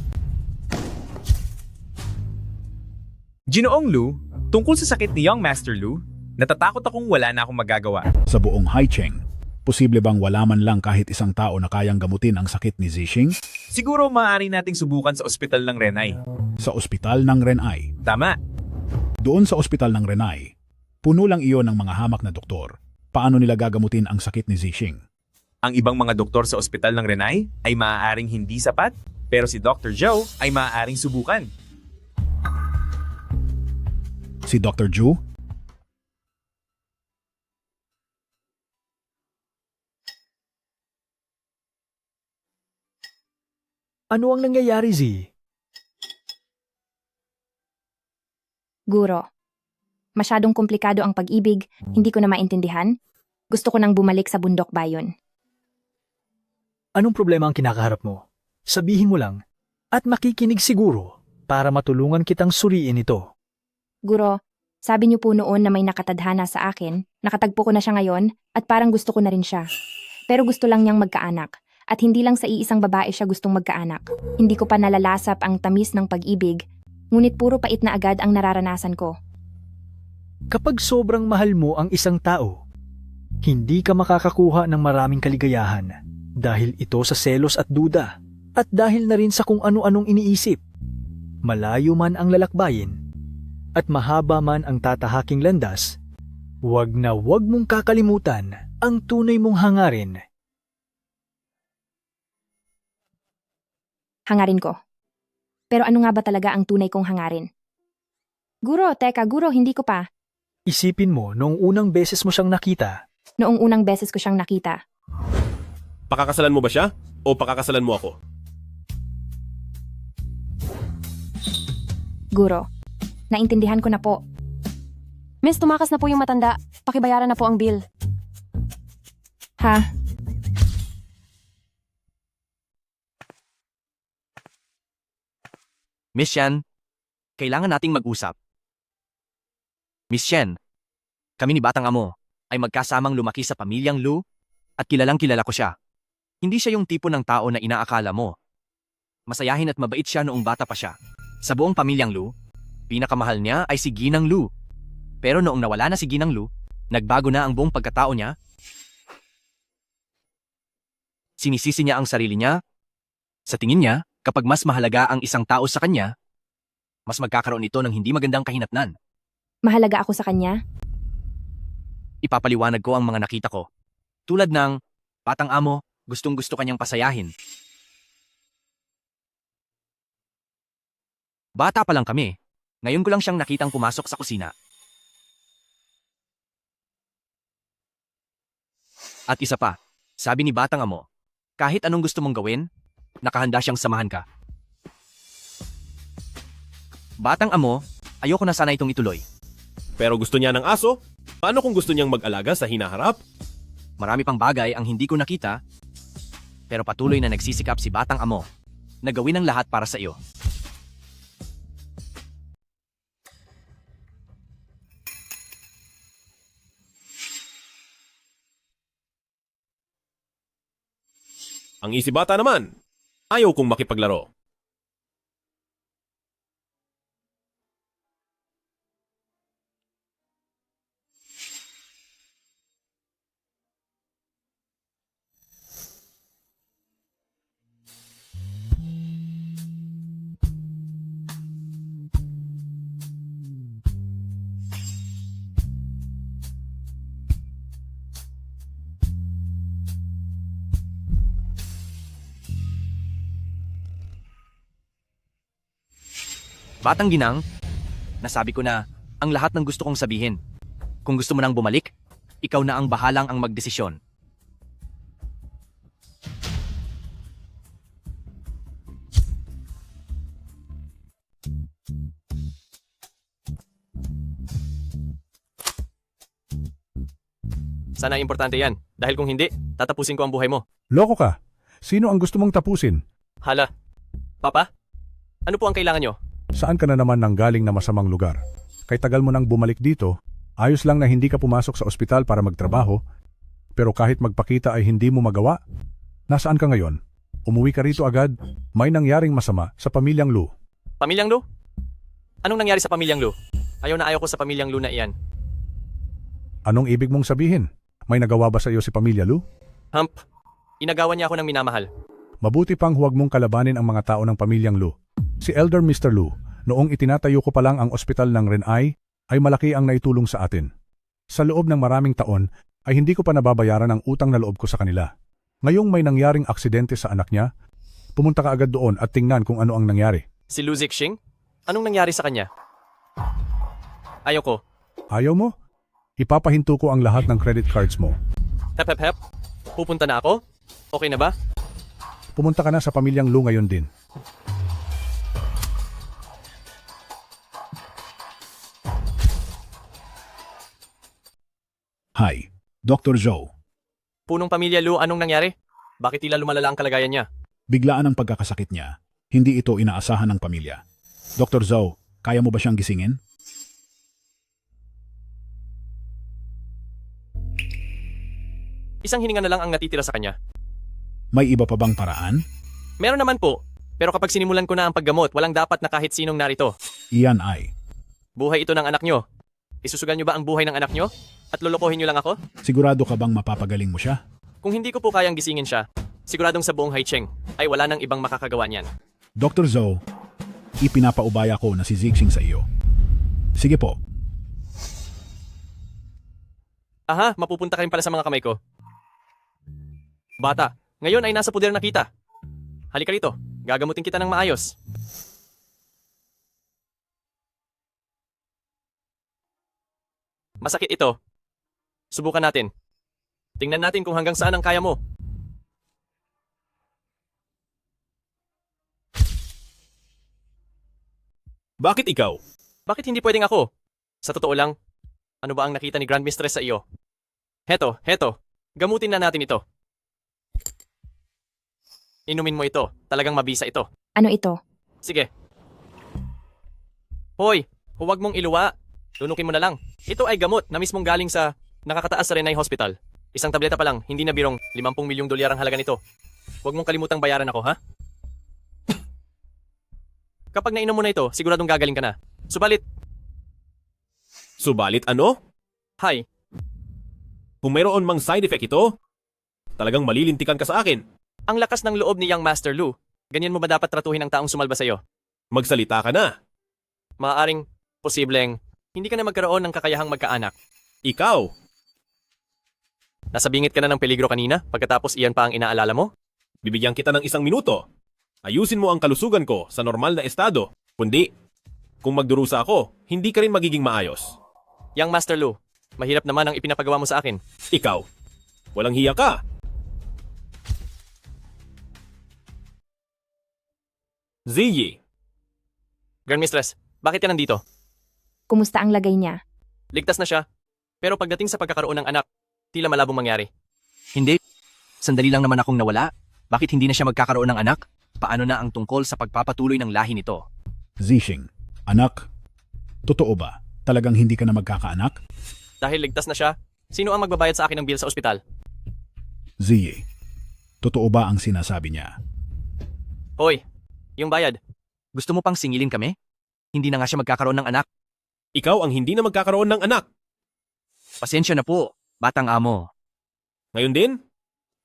Ginoong Lu, tungkol sa sakit ni Young Master Lu, natatakot akong wala na akong magagawa. Sa buong Haicheng, posible bang wala man lang kahit isang tao na kayang gamutin ang sakit ni Zixing? Siguro maaari nating subukan sa ospital ng Renai. Sa ospital ng Renai. Tama. Doon sa ospital ng Renai, puno lang iyon ng mga hamak na doktor. Paano nila gagamutin ang sakit ni Zixing? Ang ibang mga doktor sa ospital ng Renai ay maaaring hindi sapat, pero si Dr. Joe ay maaaring subukan. Si Dr. Ju? Ano ang nangyayari, Z? Guro. Masyadong komplikado ang pag-ibig, hindi ko na maintindihan. Gusto ko nang bumalik sa bundok bayon. Anong problema ang kinakaharap mo? Sabihin mo lang, at makikinig siguro para matulungan kitang suriin ito. Guro, sabi niyo po noon na may nakatadhana sa akin, nakatagpo ko na siya ngayon, at parang gusto ko na rin siya. Pero gusto lang niyang magkaanak, at hindi lang sa iisang babae siya gustong magkaanak. Hindi ko pa nalalasap ang tamis ng pag-ibig, ngunit puro pait na agad ang nararanasan ko. Kapag sobrang mahal mo ang isang tao, hindi ka makakakuha ng maraming kaligayahan dahil ito sa selos at duda at dahil na rin sa kung ano-anong iniisip. Malayo man ang lalakbayin at mahaba man ang tatahaking landas, wag na wag mong kakalimutan ang tunay mong hangarin. Hangarin ko. Pero ano nga ba talaga ang tunay kong hangarin? Guro, guro, hindi ko pa. Isipin mo noong unang beses mo siyang nakita. Noong unang beses ko siyang nakita. Pakakasalan mo ba siya? O pakakasalan mo ako? Guro, naintindihan ko na po. Miss, tumakas na po yung matanda. Pakibayaran na po ang bill. Ha? Miss Shen, kailangan nating mag-usap. Miss Shen, kami ni Batang Amo ay magkasamang lumaki sa pamilyang Lu at kilalang kilala ko siya. Hindi siya yung tipo ng tao na inaakala mo. Masayahin at mabait siya noong bata pa siya. Sa buong pamilyang Lu, pinakamahal niya ay si Ginang Lu. Pero noong nawala na si Ginang Lu, nagbago na ang buong pagkatao niya. Sinisisi niya ang sarili niya. Sa tingin niya, kapag mas mahalaga ang isang tao sa kanya, mas magkakaroon ito ng hindi magandang kahinatnan. Mahalaga ako sa kanya? Ipapaliwanag ko ang mga nakita ko. Tulad ng, Batang Amo, gustong-gusto kanyang pasayahin. Bata pa lang kami. Ngayon ko lang siyang nakitang pumasok sa kusina. At isa pa, sabi ni Batang Amo, kahit anong gusto mong gawin, nakahanda siyang samahan ka. Batang Amo, ayoko na sana itong ituloy. Pero gusto niya ng aso? Paano kung gusto niyang mag-alaga sa hinaharap? Marami pang bagay ang hindi ko nakita, pero patuloy na nagsisikap si Batang Amo na gawin ang lahat para sa iyo. Ang isi bata naman, ayaw kong makipaglaro. Batang ginang, nasabi ko na ang lahat ng gusto kong sabihin. Kung gusto mo nang bumalik, ikaw na ang bahalang ang magdesisyon. Sana importante yan. Dahil kung hindi, tatapusin ko ang buhay mo. Loko ka. Sino ang gusto mong tapusin? Hala. Papa? Ano po ang kailangan nyo? Saan ka na naman nanggaling na masamang lugar? Kay tagal mo nang bumalik dito, ayos lang na hindi ka pumasok sa ospital para magtrabaho, pero kahit magpakita ay hindi mo magawa? Nasaan ka ngayon? Umuwi ka rito agad? May nangyaring masama sa pamilyang Lu. Pamilyang Lu? Anong nangyari sa pamilyang Lu? Ayaw na ayaw ko sa pamilyang Lu na iyan. Anong ibig mong sabihin? May nagawa ba sa iyo si Pamilya Lu? Hump, inagawan niya ako ng minamahal. Mabuti pang huwag mong kalabanin ang mga tao ng Pamilyang Lu. Si Elder Mr. Lu, noong itinatayo ko pa lang ang ospital ng Renai, ay malaki ang naitulong sa atin. Sa loob ng maraming taon, ay hindi ko pa nababayaran ang utang na loob ko sa kanila. Ngayong may nangyaring aksidente sa anak niya, pumunta ka agad doon at tingnan kung ano ang nangyari. Si Lu Zixing? Anong nangyari sa kanya? Ayaw ko. Ayaw mo? Ipapahinto ko ang lahat ng credit cards mo. Hep hep hep. Pupunta na ako? Okay na ba? Pumunta ka na sa Pamilyang Lu ngayon din. Hi, Dr. Zhou. Punong pamilya Lu, anong nangyari? Bakit tila lumalala ang kalagayan niya? Biglaan ang pagkakasakit niya. Hindi ito inaasahan ng pamilya. Dr. Zhou, kaya mo ba siyang gisingin? Isang hininga na lang ang natitira sa kanya. May iba pa bang paraan? Meron naman po. Pero kapag sinimulan ko na ang paggamot, walang dapat na kahit sinong narito. Iyan ay. Buhay ito ng anak nyo. Isusugal nyo ba ang buhay ng anak nyo? At lolokohin nyo lang ako? Sigurado ka bang mapapagaling mo siya? Kung hindi ko po kayang gisingin siya, siguradong sa buong Haicheng ay wala nang ibang makakagawa niyan. Dr. Zhou, ipinapaubaya ko na si Zixing sa iyo. Sige po. Aha, mapupunta ka rin pala sa mga kamay ko. Bata, ngayon ay nasa puder na kita. Halika rito, gagamutin kita ng maayos. Masakit ito. Subukan natin. Tingnan natin kung hanggang saan ang kaya mo. Bakit ikaw? Bakit hindi pwedeng ako? Sa totoo lang, ano ba ang nakita ni Grand Mistress sa iyo? Heto, gamutin na natin ito. Inumin mo ito, talagang mabisa ito. Ano ito? Sige. Hoy, huwag mong iluwa. Lunukin mo na lang. Ito ay gamot na mismong galing sa nakakataas sa Renai Hospital. Isang tableta pa lang, hindi na birong 50 milyong dolyar ang halaga nito. Huwag mong kalimutang bayaran ako, ha? Kapag nainom mo na ito, siguradong gagaling ka na. Subalit ano? Hi. Kung mayroon mang side effect ito, talagang malilintikan ka sa akin. Ang lakas ng loob ni Young Master Lu. Ganyan mo ba dapat tratuhin ang taong sumalba sa iyo? Magsalita ka na. Maaaring, posibleng, hindi ka na magkaroon ng kakayahang magkaanak. Ikaw. Nasa bingit ka na ng peligro kanina, pagkatapos iyan pa ang inaalala mo? Bibigyan kita ng 1 minuto. Ayusin mo ang kalusugan ko sa normal na estado. Kundi, kung magdurusa ako, hindi ka rin magiging maayos. Young Master Lu, mahirap naman ang ipinapagawa mo sa akin. Ikaw, walang hiya ka. Ziyi. Grand Mistress, bakit ka nandito? Kumusta ang lagay niya? Ligtas na siya. Pero pagdating sa pagkakaroon ng anak, tila malabong mangyari. Hindi. Sandali lang naman akong nawala. Bakit hindi na siya magkakaroon ng anak? Paano na ang tungkol sa pagpapatuloy ng lahi nito? Zixing, anak, totoo ba? Talagang hindi ka na magkakaanak? Dahil ligtas na siya, sino ang magbabayad sa akin ng bill sa ospital? Ziyi, totoo ba ang sinasabi niya? Hoy, yung bayad. Gusto mo pang singilin kami? Hindi na nga siya magkakaroon ng anak. Ikaw ang hindi na magkakaroon ng anak. Pasensya na po, batang amo. Ngayon din,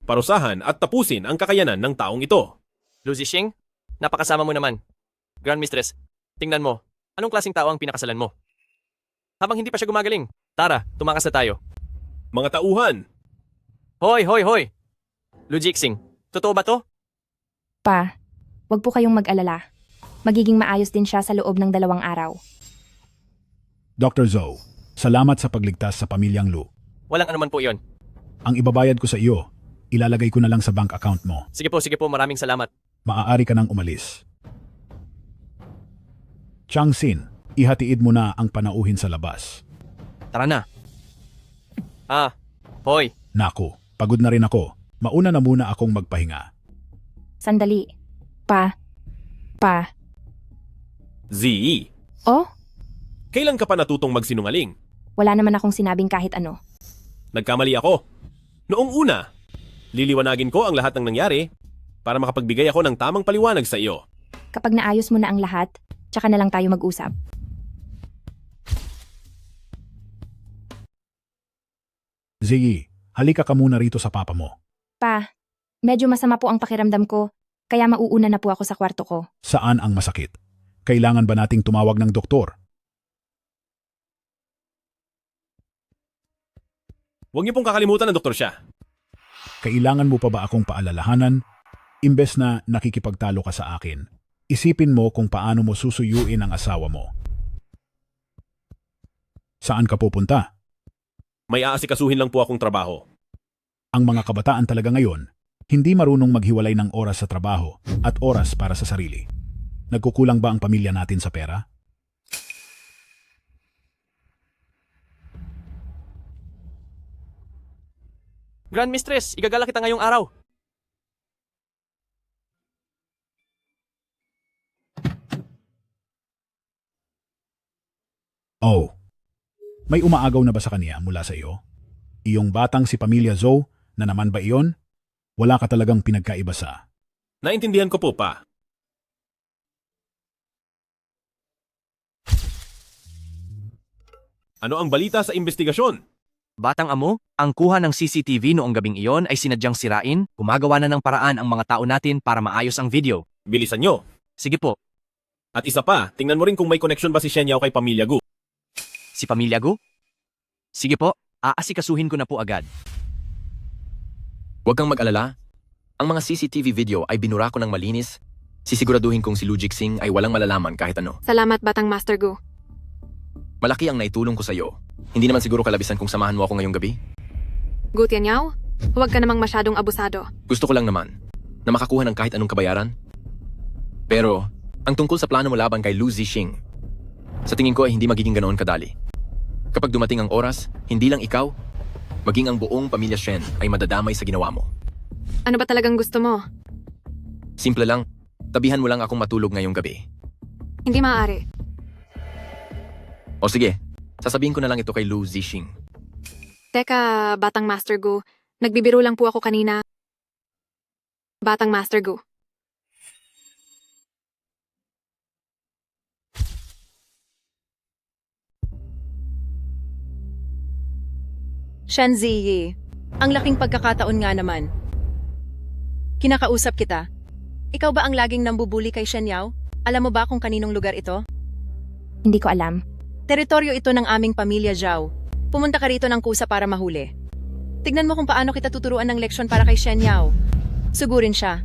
parusahan at tapusin ang kakayanan ng taong ito. Lu Zixing, napakasama mo naman. Grand Mistress, tingnan mo, anong klaseng tao ang pinakasalan mo? Habang hindi pa siya gumagaling, tara, tumakas na tayo. Mga tauhan. Hoy! Lu Zixing, totoo ba to? Pa, wag po kayong mag-alala. Magiging maayos din siya sa loob ng 2 araw. Dr. Zhou, salamat sa pagligtas sa pamilyang Lu. Walang anuman po yon. Ang ibabayad ko sa iyo, ilalagay ko na lang sa bank account mo. Sige po, maraming salamat. Maaari ka nang umalis. Changsin, ihatiid mo na ang panauhin sa labas. Tara na. Hoy. Naku, pagod na rin ako. Mauna na muna akong magpahinga. Sandali. Pa. Z, Oh, kailan ka pa natutong magsinungaling? wala naman akong sinabing kahit ano. Nagkamali ako. Noong una, liliwanagin ko ang lahat ng nangyari para makapagbigay ako ng tamang paliwanag sa iyo. Kapag naayos mo na ang lahat, tsaka na lang tayo mag-usap. Ziggy, halika ka muna rito sa papa mo. Pa, medyo masama po ang pakiramdam ko, kaya mauuna na po ako sa kwarto ko. Saan ang masakit? Kailangan ba nating tumawag ng doktor? Huwag niyo pong kakalimutan ng doktor siya. Kailangan mo pa ba akong paalalahanan? Imbes na nakikipagtalo ka sa akin, isipin mo kung paano mo susuyuin ang asawa mo. Saan ka pupunta? May aasikasuhin lang po akong trabaho. Ang mga kabataan talaga ngayon, hindi marunong maghiwalay ng oras sa trabaho at oras para sa sarili. Nagkukulang ba ang pamilya natin sa pera? Grand Mistress, igagala kita ngayong araw. Oh, may umaagaw na ba sa kanya mula sa iyo? Iyong batang si Pamilya Zhou na naman ba iyon? Wala ka talagang pinagkaiba sa... Naintindihan ko po pa. Ano ang balita sa investigasyon? Batang amo, ang kuha ng CCTV noong gabing iyon ay sinadyang sirain, gumagawa na ng paraan ang mga tao natin para maayos ang video. Bilisan nyo. Sige po. At isa pa, tingnan mo rin kung may connection ba si Shen Yao kay Pamilya Gu. Si Pamilya Gu? Sige po, aasikasuhin ko na po agad. Huwag kang mag-alala. Ang mga CCTV video ay binura ko ng malinis. Sisiguraduhin kong si Lu Jixing ay walang malalaman kahit ano. Salamat, Batang Master Gu. Malaki ang naitulong ko sa iyo. Hindi naman siguro kalabisan kung samahan mo ako ngayong gabi. Gu Tianyao, huwag ka namang masyadong abusado. Gusto ko lang naman na makakuha ng kahit anong kabayaran. Pero, ang tungkol sa plano mo laban kay Lu Zixing, sa tingin ko ay hindi magiging ganoon kadali. Kapag dumating ang oras, hindi lang ikaw, maging ang buong pamilya Shen ay madadamay sa ginawa mo. Ano ba talagang gusto mo? Simple lang, tabihan mo lang akong matulog ngayong gabi. Hindi maaari. O sige, sasabihin ko na lang ito kay Lu Zixing. Teka, Batang Master Gu, nagbibiro lang po ako kanina. Batang Master Gu. Shen Ziyi, ang laking pagkakataon nga naman. Kinakausap kita. Ikaw ba ang laging nambubuli kay Shen Yao? Alam mo ba kung kaninong lugar ito? Hindi ko alam. Teritoryo ito ng aming pamilya Zhao. Pumunta ka rito ng kusa para mahuli. Tignan mo kung paano kita tuturuan ng leksyon para kay Shen Yao. Sugurin siya.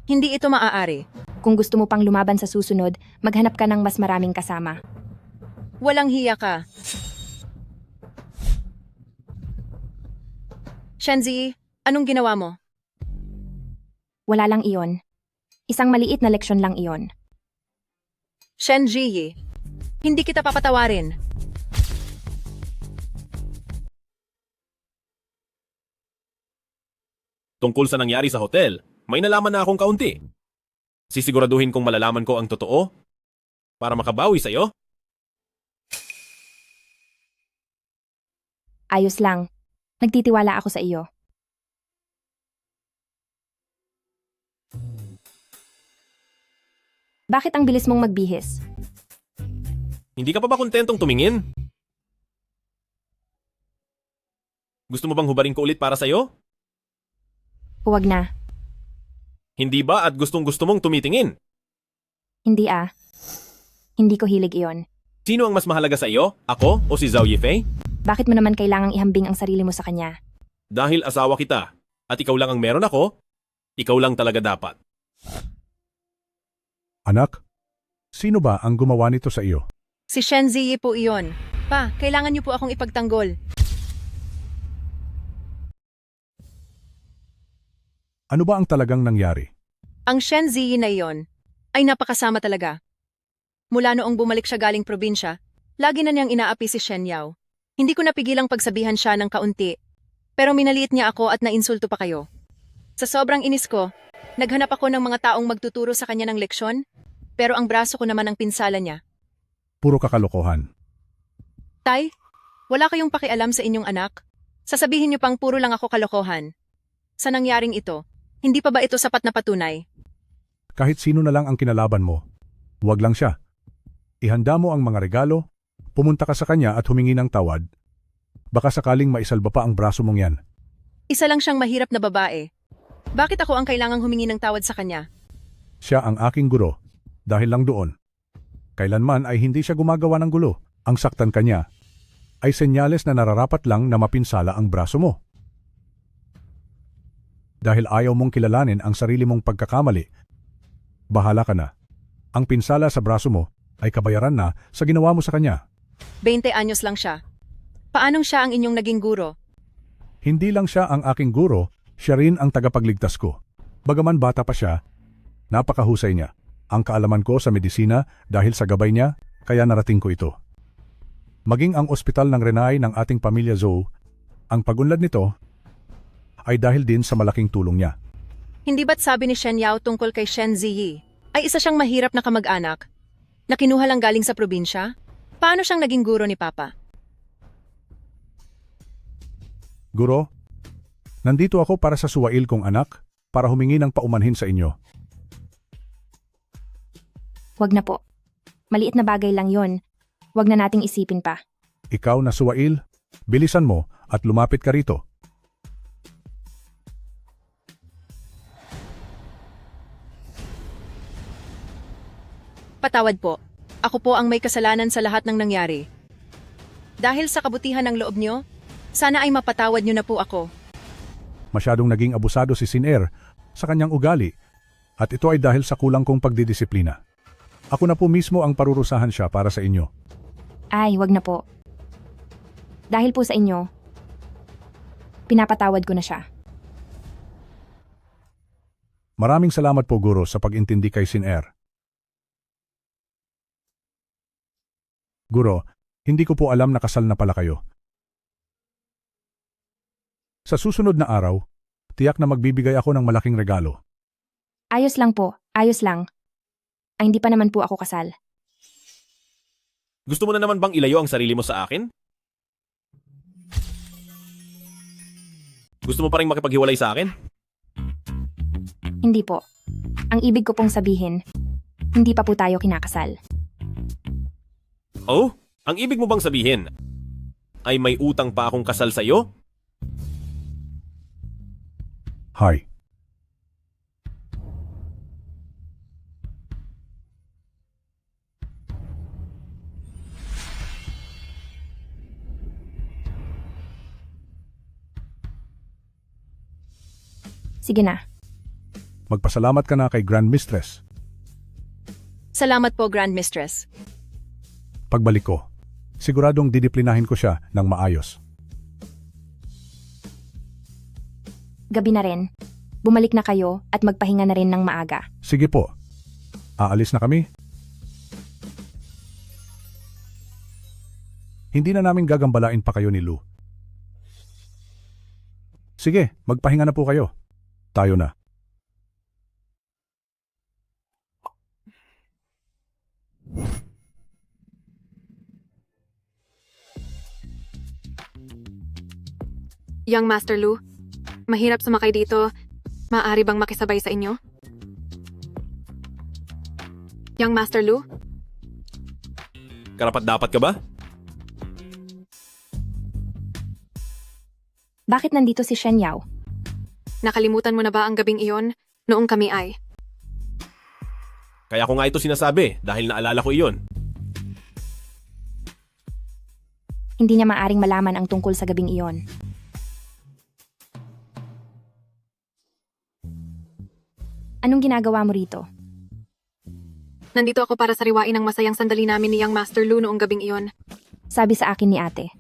Hindi ito maaari. Kung gusto mo pang lumaban sa susunod, maghanap ka ng mas maraming kasama. Walang hiya ka. Shenzi, anong ginawa mo? Wala lang iyon. Isang maliit na leksyon lang iyon. Shenji, hindi kita papatawarin. Tungkol sa nangyari sa hotel, may nalaman na akong kaunti. Sisiguraduhin kong malalaman ko ang totoo para makabawi sa'yo. Ayos lang. Nagtitiwala ako sa iyo. Bakit ang bilis mong magbihis? Hindi ka pa ba kontentong tumingin? Gusto mo bang hubarin ko ulit para sa'yo? Huwag na. Hindi ba at gustong-gusto mong tumitingin? Hindi Hindi ko hilig iyon. Sino ang mas mahalaga sa iyo? Ako o si Zhao Yifei? Bakit mo naman kailangang ihambing ang sarili mo sa kanya? Dahil asawa kita at ikaw lang ang meron ako, ikaw lang talaga dapat. Anak, sino ba ang gumawa nito sa iyo? Si Shen Ziyi po iyon. Pa, kailangan niyo po akong ipagtanggol. Ano ba ang talagang nangyari? Ang Shen Ziyi na iyon ay napakasama talaga. Mula noong bumalik siya galing probinsya, lagi na niyang inaapi si Shen Yao. Hindi ko napigilang pagsabihan siya ng kaunti, pero minaliit niya ako at nainsulto pa kayo. Sa sobrang inis ko, naghanap ako ng mga taong magtuturo sa kanya ng leksyon, pero ang braso ko naman ang pinsala niya. Puro kakalokohan. Tay, wala kayong pakialam sa inyong anak? Sasabihin niyo pang puro lang ako kalokohan. Sa nangyaring ito, hindi pa ba ito sapat na patunay? Kahit sino na lang ang kinalaban mo, huwag lang siya. Ihanda mo ang mga regalo, pumunta ka sa kanya at humingi ng tawad. Baka sakaling maisalba pa ang braso mong yan. Isa lang siyang mahirap na babae. Bakit ako ang kailangang humingi ng tawad sa kanya? Siya ang aking guro, dahil lang doon. Kailanman ay hindi siya gumagawa ng gulo. Ang saktan kanya ay senyales na nararapat lang na mapinsala ang braso mo. Dahil ayaw mong kilalanin ang sarili mong pagkakamali, bahala ka na. Ang pinsala sa braso mo ay kabayaran na sa ginawa mo sa kanya. 20 anyos lang siya. Paanong siya ang inyong naging guro? Hindi lang siya ang aking guro, siya rin ang tagapagligtas ko. Bagaman bata pa siya, napakahusay niya. Ang kaalaman ko sa medisina dahil sa gabay niya, kaya narating ko ito. Maging ang ospital ng Renai ng ating pamilya Zhou, ang pagunlad nito ay dahil din sa malaking tulong niya. Hindi ba't sabi ni Shen Yao tungkol kay Shen Ziyi ay isa siyang mahirap na kamag-anak na kinuha lang galing sa probinsya? Paano siyang naging guro ni Papa? Guro, nandito ako para sa suwail kong anak, para humingi ng paumanhin sa inyo. Huwag na po. Maliit na bagay lang yon. Huwag na nating isipin pa. Ikaw na suwail, bilisan mo at lumapit ka rito. Patawad po. Ako po ang may kasalanan sa lahat ng nangyari. Dahil sa kabutihan ng loob niyo, sana ay mapatawad niyo na po ako. Masyadong naging abusado si Sin-Er sa kanyang ugali at ito ay dahil sa kulang kong pagdidisiplina. Ako na po mismo ang parurusahan siya para sa inyo. Ay, wag na po. Dahil po sa inyo, pinapatawad ko na siya. Maraming salamat po, Guro, sa pag-intindi kay Sin-Er. Guro, hindi ko po alam na kasal na pala kayo. Sa susunod na araw, tiyak na magbibigay ako ng malaking regalo. Ayos lang po, ayos lang. Ay, hindi pa naman po ako kasal. Gusto mo na naman bang ilayo ang sarili mo sa akin? Gusto mo pa rin makipaghiwalay sa akin? Hindi po. Ang ibig ko pong sabihin, hindi pa po tayo kinakasal. Oh, ang ibig mo bang sabihin ay may utang pa akong kasal sa iyo? Hi. Sige na. Magpasalamat ka na kay Grand Mistress. Salamat po, Grand Mistress. Pagbalik ko, siguradong didiplinahin ko siya ng maayos. Gabi na rin. Bumalik na kayo at magpahinga na rin ng maaga. Sige po. Aalis na kami? Hindi na namin gagambalain pa kayo ni Lu. Sige, magpahinga na po kayo. Tayo na. Young Master Lu, mahirap sumakay dito. Maaari bang makisabay sa inyo? Young Master Lu? Karapat-dapat ka ba? Bakit nandito si Shen Yao? Nakalimutan mo na ba ang gabing iyon noong kami ay? Kaya ko nga ito sinasabi dahil naalala ko iyon. Hindi niya maaring malaman ang tungkol sa gabing iyon. Anong ginagawa mo rito? Nandito ako para sariwain ang masayang sandali namin ni Young Master Lu noong gabing iyon. Sabi sa akin ni ate.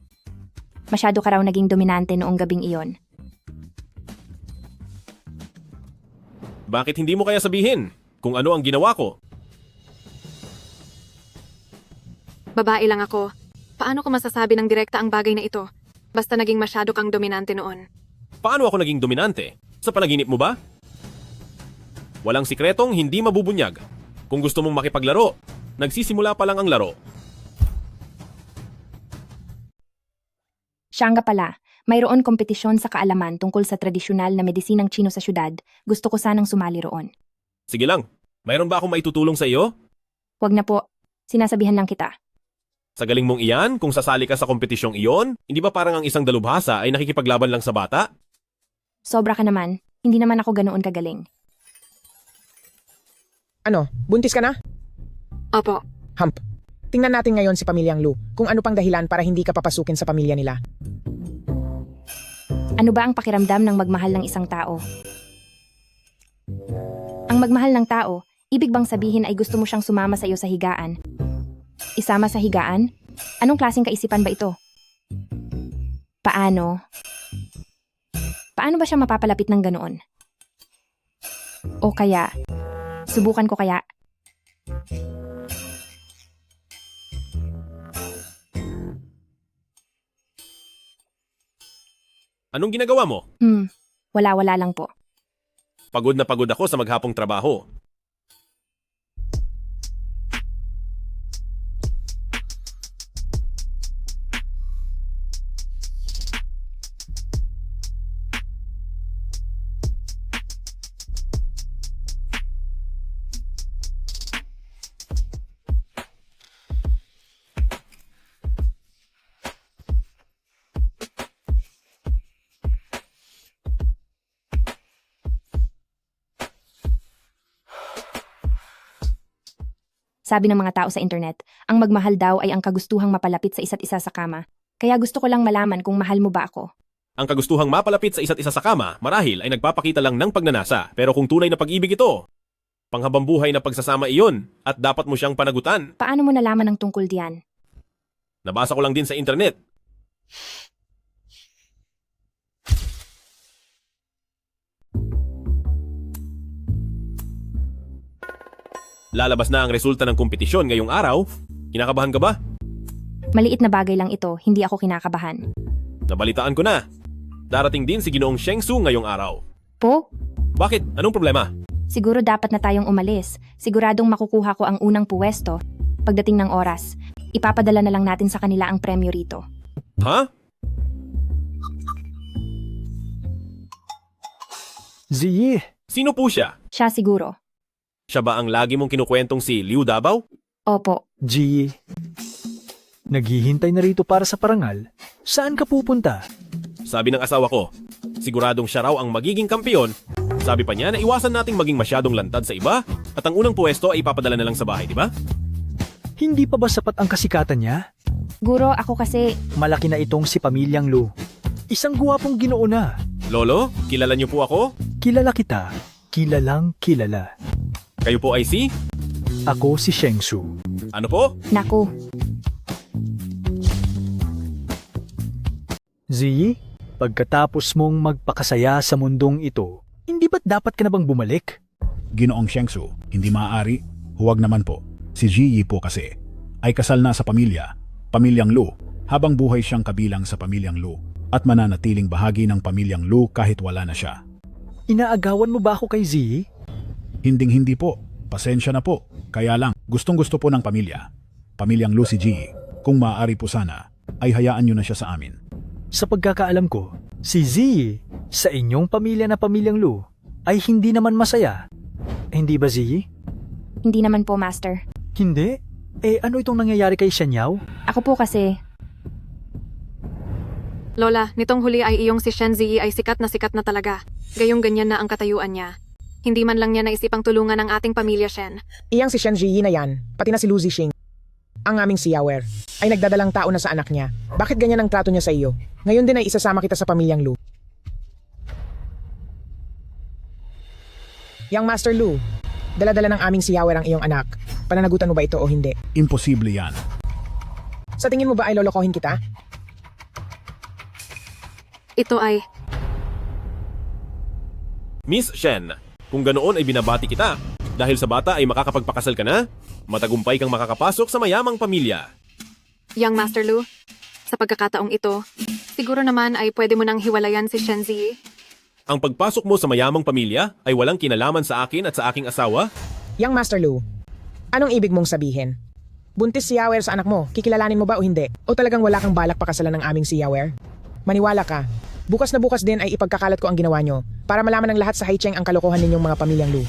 Masyado ka raw naging dominante noong gabing iyon. Bakit hindi mo kaya sabihin kung ano ang ginawa ko? Babae lang ako. Paano ko masasabi ng direkta ang bagay na ito? Basta naging masyado kang dominante noon. Paano ako naging dominante? Sa panaginip mo ba? Walang sikretong hindi mabubunyag. Kung gusto mong makipaglaro, nagsisimula pa lang ang laro. Siya nga pala, mayroon kompetisyon sa kaalaman tungkol sa tradisyonal na medisinang Chino sa syudad. Gusto ko sanang sumali roon. Sige lang, mayroon ba akong maitutulong sa iyo? Huwag na po, sinasabihan lang kita. Sa galing mong iyan, kung sasali ka sa kompetisyong iyon, hindi ba parang ang isang dalubhasa ay nakikipaglaban lang sa bata? Sobra ka naman, hindi naman ako ganoon kagaling. Ano, buntis ka na? Opo. Hump. Tingnan natin ngayon si Pamilyang Lu kung ano pang dahilan para hindi ka papasukin sa pamilya nila. Ano ba ang pakiramdam ng magmahal ng isang tao? Ang magmahal ng tao, ibig bang sabihin ay gusto mo siyang sumama sa iyo sa higaan? Isama sa higaan? Anong klaseng kaisipan ba ito? Paano? Paano ba siya mapapalapit ng ganoon? O kaya, subukan ko kaya? Anong ginagawa mo? Wala-wala lang po. Pagod na pagod ako sa maghapong trabaho. Sabi ng mga tao sa internet, ang magmahal daw ay ang kagustuhang mapalapit sa isa't isa sa kama. Kaya gusto ko lang malaman kung mahal mo ba ako. Ang kagustuhang mapalapit sa isa't isa sa kama, marahil ay nagpapakita lang ng pagnanasa. Pero kung tunay na pag-ibig ito, panghabambuhay na pagsasama iyon at dapat mo siyang panagutan. Paano mo nalaman ang tungkol diyan? Nabasa ko lang din sa internet. Lalabas na ang resulta ng kompetisyon ngayong araw. Kinakabahan ka ba? Maliit na bagay lang ito, hindi ako kinakabahan. Nabalitaan ko na. Darating din si Ginoong Sheng Su ngayong araw. Po? Bakit? Anong problema? Siguro dapat na tayong umalis. Siguradong makukuha ko ang unang puwesto. Pagdating ng oras, ipapadala na lang natin sa kanila ang premyo rito. Ha? Ziyi! Sino po siya? Siya siguro. Siya ba ang lagi mong kinukwentong si Liu Dabaw? Opo. Ziyi, naghihintay na rito para sa parangal. Saan ka pupunta? Sabi ng asawa ko, siguradong siya raw ang magiging kampiyon. Sabi pa niya na iwasan nating maging masyadong lantad sa iba at ang unang puwesto ay ipapadala na lang sa bahay, di ba? Hindi pa ba sapat ang kasikatan niya? Guro, ako kasi... Malaki na itong si Pamilyang Lu. Isang guwapong Ginoo na. Lolo, kilala niyo po ako? Kilala kita. Kilalang kilala. Kayo po ay si? Ako si Sheng Su. Ano po? Naku. Ziyi, pagkatapos mong magpakasaya sa mundong ito, hindi ba't dapat ka na bang bumalik? Ginoong Sheng Su, hindi maaari. Huwag naman po. Si Ziyi po kasi ay kasal na sa Pamilyang Lu, habang buhay siyang kabilang sa Pamilyang Lu at mananatiling bahagi ng Pamilyang Lu kahit wala na siya. Inaagawan mo ba ako kay Ziyi? Hinding-hindi po. Pasensya na po. Kaya lang, gustong-gusto po ng Pamilyang Lu si Ziyi. Kung maaari po sana, ay hayaan niyo na siya sa amin. Sa pagkakaalam ko, si Ziyi sa inyong pamilya na Pamilyang Lu ay hindi naman masaya. Hindi ba, Ziyi? Hindi naman po, Master. Hindi? Eh, ano itong nangyayari kay Shenyao? Ako po kasi... Lola, nitong huli ay iyong si Shen Ziyi ay sikat na talaga. Gayong ganyan na ang katayuan niya. Hindi man lang niya naisipang tulungan ang ating pamilya, Shen. Iyang si Shen Ziyi na yan, pati na si Lu Zixing. Ang aming si Yawer ay nagdadalang tao na sa anak niya. Bakit ganyan ang trato niya sa iyo? Ngayon din ay isasama kita sa pamilyang Lu. Yang Master Lu, dala-dala ng aming si Yawer ang iyong anak. Pananagutan mo ba ito o hindi? Imposible yan. Sa tingin mo ba ay lolokohin kita? Ito ay... Miss Shen, kung ganoon ay binabati kita. Dahil sa bata ay makakapagpakasal ka na, matagumpay kang makakapasok sa mayamang pamilya. Young Master Lu, sa pagkakataong ito, siguro naman ay pwede mo nang hiwalayan si Shen Ziyi. Ang pagpasok mo sa mayamang pamilya ay walang kinalaman sa akin at sa aking asawa? Yang Master Lu, anong ibig mong sabihin? Buntis si Yawer sa anak mo, kikilalanin mo ba o hindi? O talagang wala kang balak pakasalan ng aming si Yawer? Maniwala ka, bukas na bukas din ay ipagkakalat ko ang ginawa nyo para malaman ng lahat sa Haicheng ang kalokohan ninyong mga pamilyang Lu.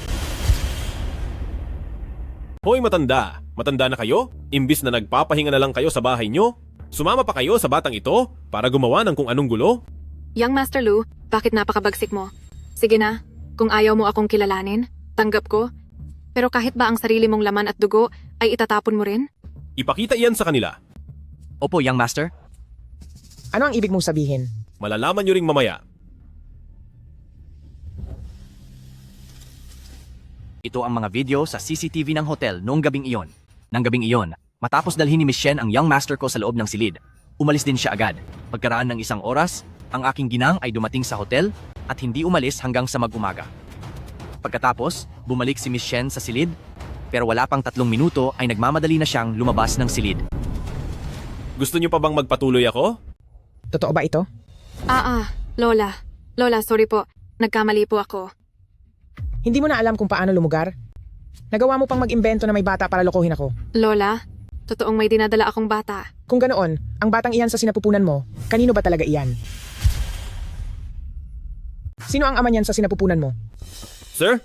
Hoy matanda, matanda na kayo? Imbis na nagpapahinga na lang kayo sa bahay nyo, sumama pa kayo sa batang ito para gumawa ng kung anong gulo? Young Master Lu, bakit napakabagsik mo? Sige na, kung ayaw mo akong kilalanin, tanggap ko. Pero kahit ba ang sarili mong laman at dugo ay itatapon mo rin? Ipakita iyan sa kanila. Opo, Young Master. Ano ang ibig mong sabihin? Malalaman nyo ring mamaya. Ito ang mga video sa CCTV ng hotel noong gabing iyon. Nang gabing iyon, matapos dalhin ni Miss Shen ang Young Master ko sa loob ng silid, umalis din siya agad. Pagkaraan ng 1 oras, ang aking ginang ay dumating sa hotel at hindi umalis hanggang sa mag-umaga. Pagkatapos, bumalik si Miss Shen sa silid, pero wala pang 3 minuto ay nagmamadali na siyang lumabas ng silid. Gusto nyo pa bang magpatuloy ako? Totoo ba ito? Lola. Lola, sorry po. Nagkamali po ako. Hindi mo na alam kung paano lumugar? Nagawa mo pang mag-imbento na may bata para lokohin ako. Lola, totoong may dinadala akong bata. Kung ganoon, ang batang iyan sa sinapupunan mo, kanino ba talaga iyan? Sino ang ama niyan sa sinapupunan mo? Sir,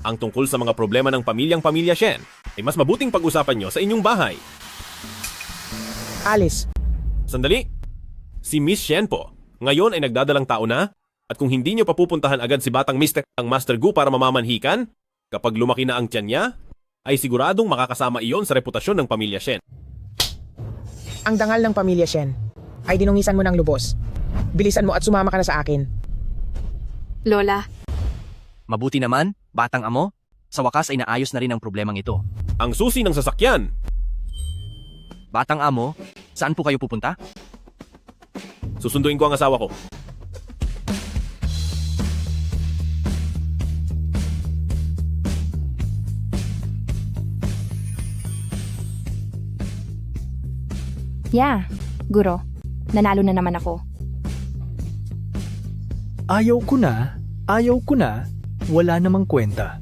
ang tungkol sa mga problema ng pamilya Shen ay mas mabuting pag-usapan nyo sa inyong bahay. Alice. Sandali. Si Miss Shen po, ngayon ay nagdadalang tao na, at kung hindi nyo papupuntahan agad si batang ang Master Gu para mamamanhikan, kapag lumaki na ang tiyan niya, ay siguradong makakasama iyon sa reputasyon ng pamilya Shen. Ang dangal ng pamilya Shen ay dinungisan mo ng lubos. Bilisan mo at sumama ka na sa akin. Lola. Mabuti naman, batang amo, sa wakas ay naayos na rin ang problemang ito. Ang susi ng sasakyan. Batang amo, saan po kayo pupunta? Susunduin ko ang asawa ko. Guro, nanalo na naman ako. Ayaw ko na, wala namang kwenta.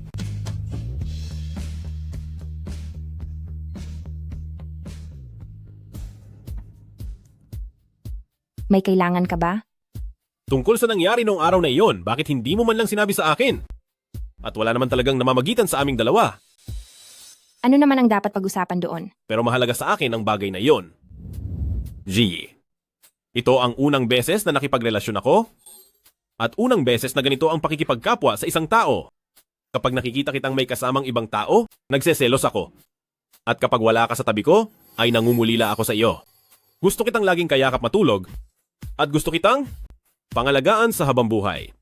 May kailangan ka ba? Tungkol sa nangyari noong araw na iyon, bakit hindi mo man lang sinabi sa akin? At wala naman talagang namamagitan sa aming dalawa. Ano naman ang dapat pag-usapan doon? Pero mahalaga sa akin ang bagay na iyon. G. Ito ang unang beses na nakipagrelasyon ako at unang beses na ganito ang pakikipagkapwa sa isang tao. Kapag nakikita kitang may kasamang ibang tao, nagseselos ako. At kapag wala ka sa tabi ko, ay nangungulila ako sa iyo. Gusto kitang laging kayakap matulog at gusto kitang pangalagaan sa habang buhay.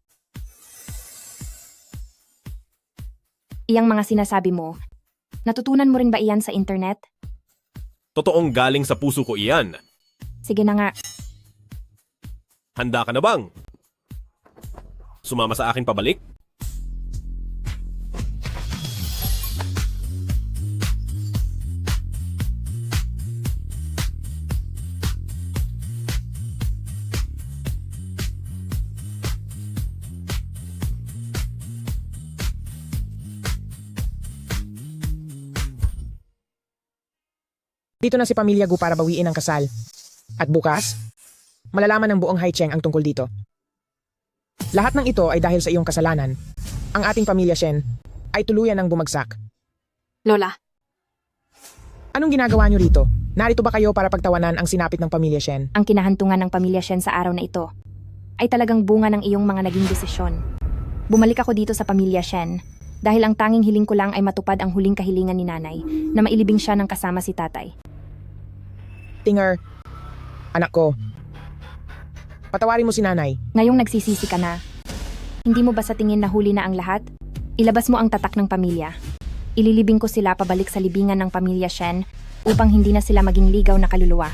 Iyang mga sinasabi mo, natutunan mo rin ba iyan sa internet? Totoong galing sa puso ko iyan. Sige na nga. Handa ka na bang? Sumama sa akin pabalik? Dito na si Pamilya Gu para bawiin ang kasal. At bukas, malalaman ng buong Haicheng ang tungkol dito. Lahat ng ito ay dahil sa iyong kasalanan. Ang ating pamilya Shen ay tuluyan ng bumagsak. Lola. Anong ginagawa niyo rito? Narito ba kayo para pagtawanan ang sinapit ng pamilya Shen? Ang kinahantungan ng pamilya Shen sa araw na ito ay talagang bunga ng iyong mga naging desisyon. Bumalik ako dito sa pamilya Shen dahil ang tanging hiling ko lang ay matupad ang huling kahilingan ni nanay na mailibing siya ng kasama si tatay. Tinger, anak ko. Patawarin mo si nanay. Ngayong nagsisisi ka na. Hindi mo ba sa tingin na huli na ang lahat? Ilabas mo ang tatak ng pamilya. Ililibing ko sila pabalik sa libingan ng pamilya Shen upang hindi na sila maging ligaw na kaluluwa.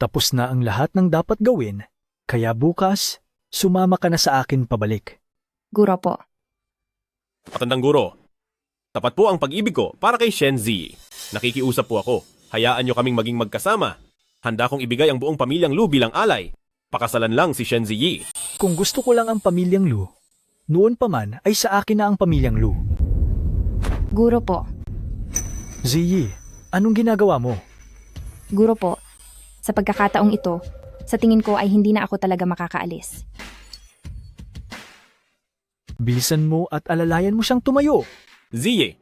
Tapos na ang lahat ng dapat gawin, kaya bukas, sumama ka na sa akin pabalik. Guro po. Matandang guro, tapat po ang pag-ibig ko para kay Shen Zi. Nakikiusap po ako. Hayaan niyo kaming maging magkasama. Handa kong ibigay ang buong pamilyang Lu bilang alay. Pakasalan lang si Shen Zi. Kung gusto ko lang ang pamilyang Lu, noon pa man ay sa akin na ang pamilyang Lu. Guro po. Ziyi, anong ginagawa mo? Guro po. Sa pagkakataong ito, sa tingin ko ay hindi na ako talaga makakaalis. Bilisan mo at alalayan mo siyang tumayo. Ziye,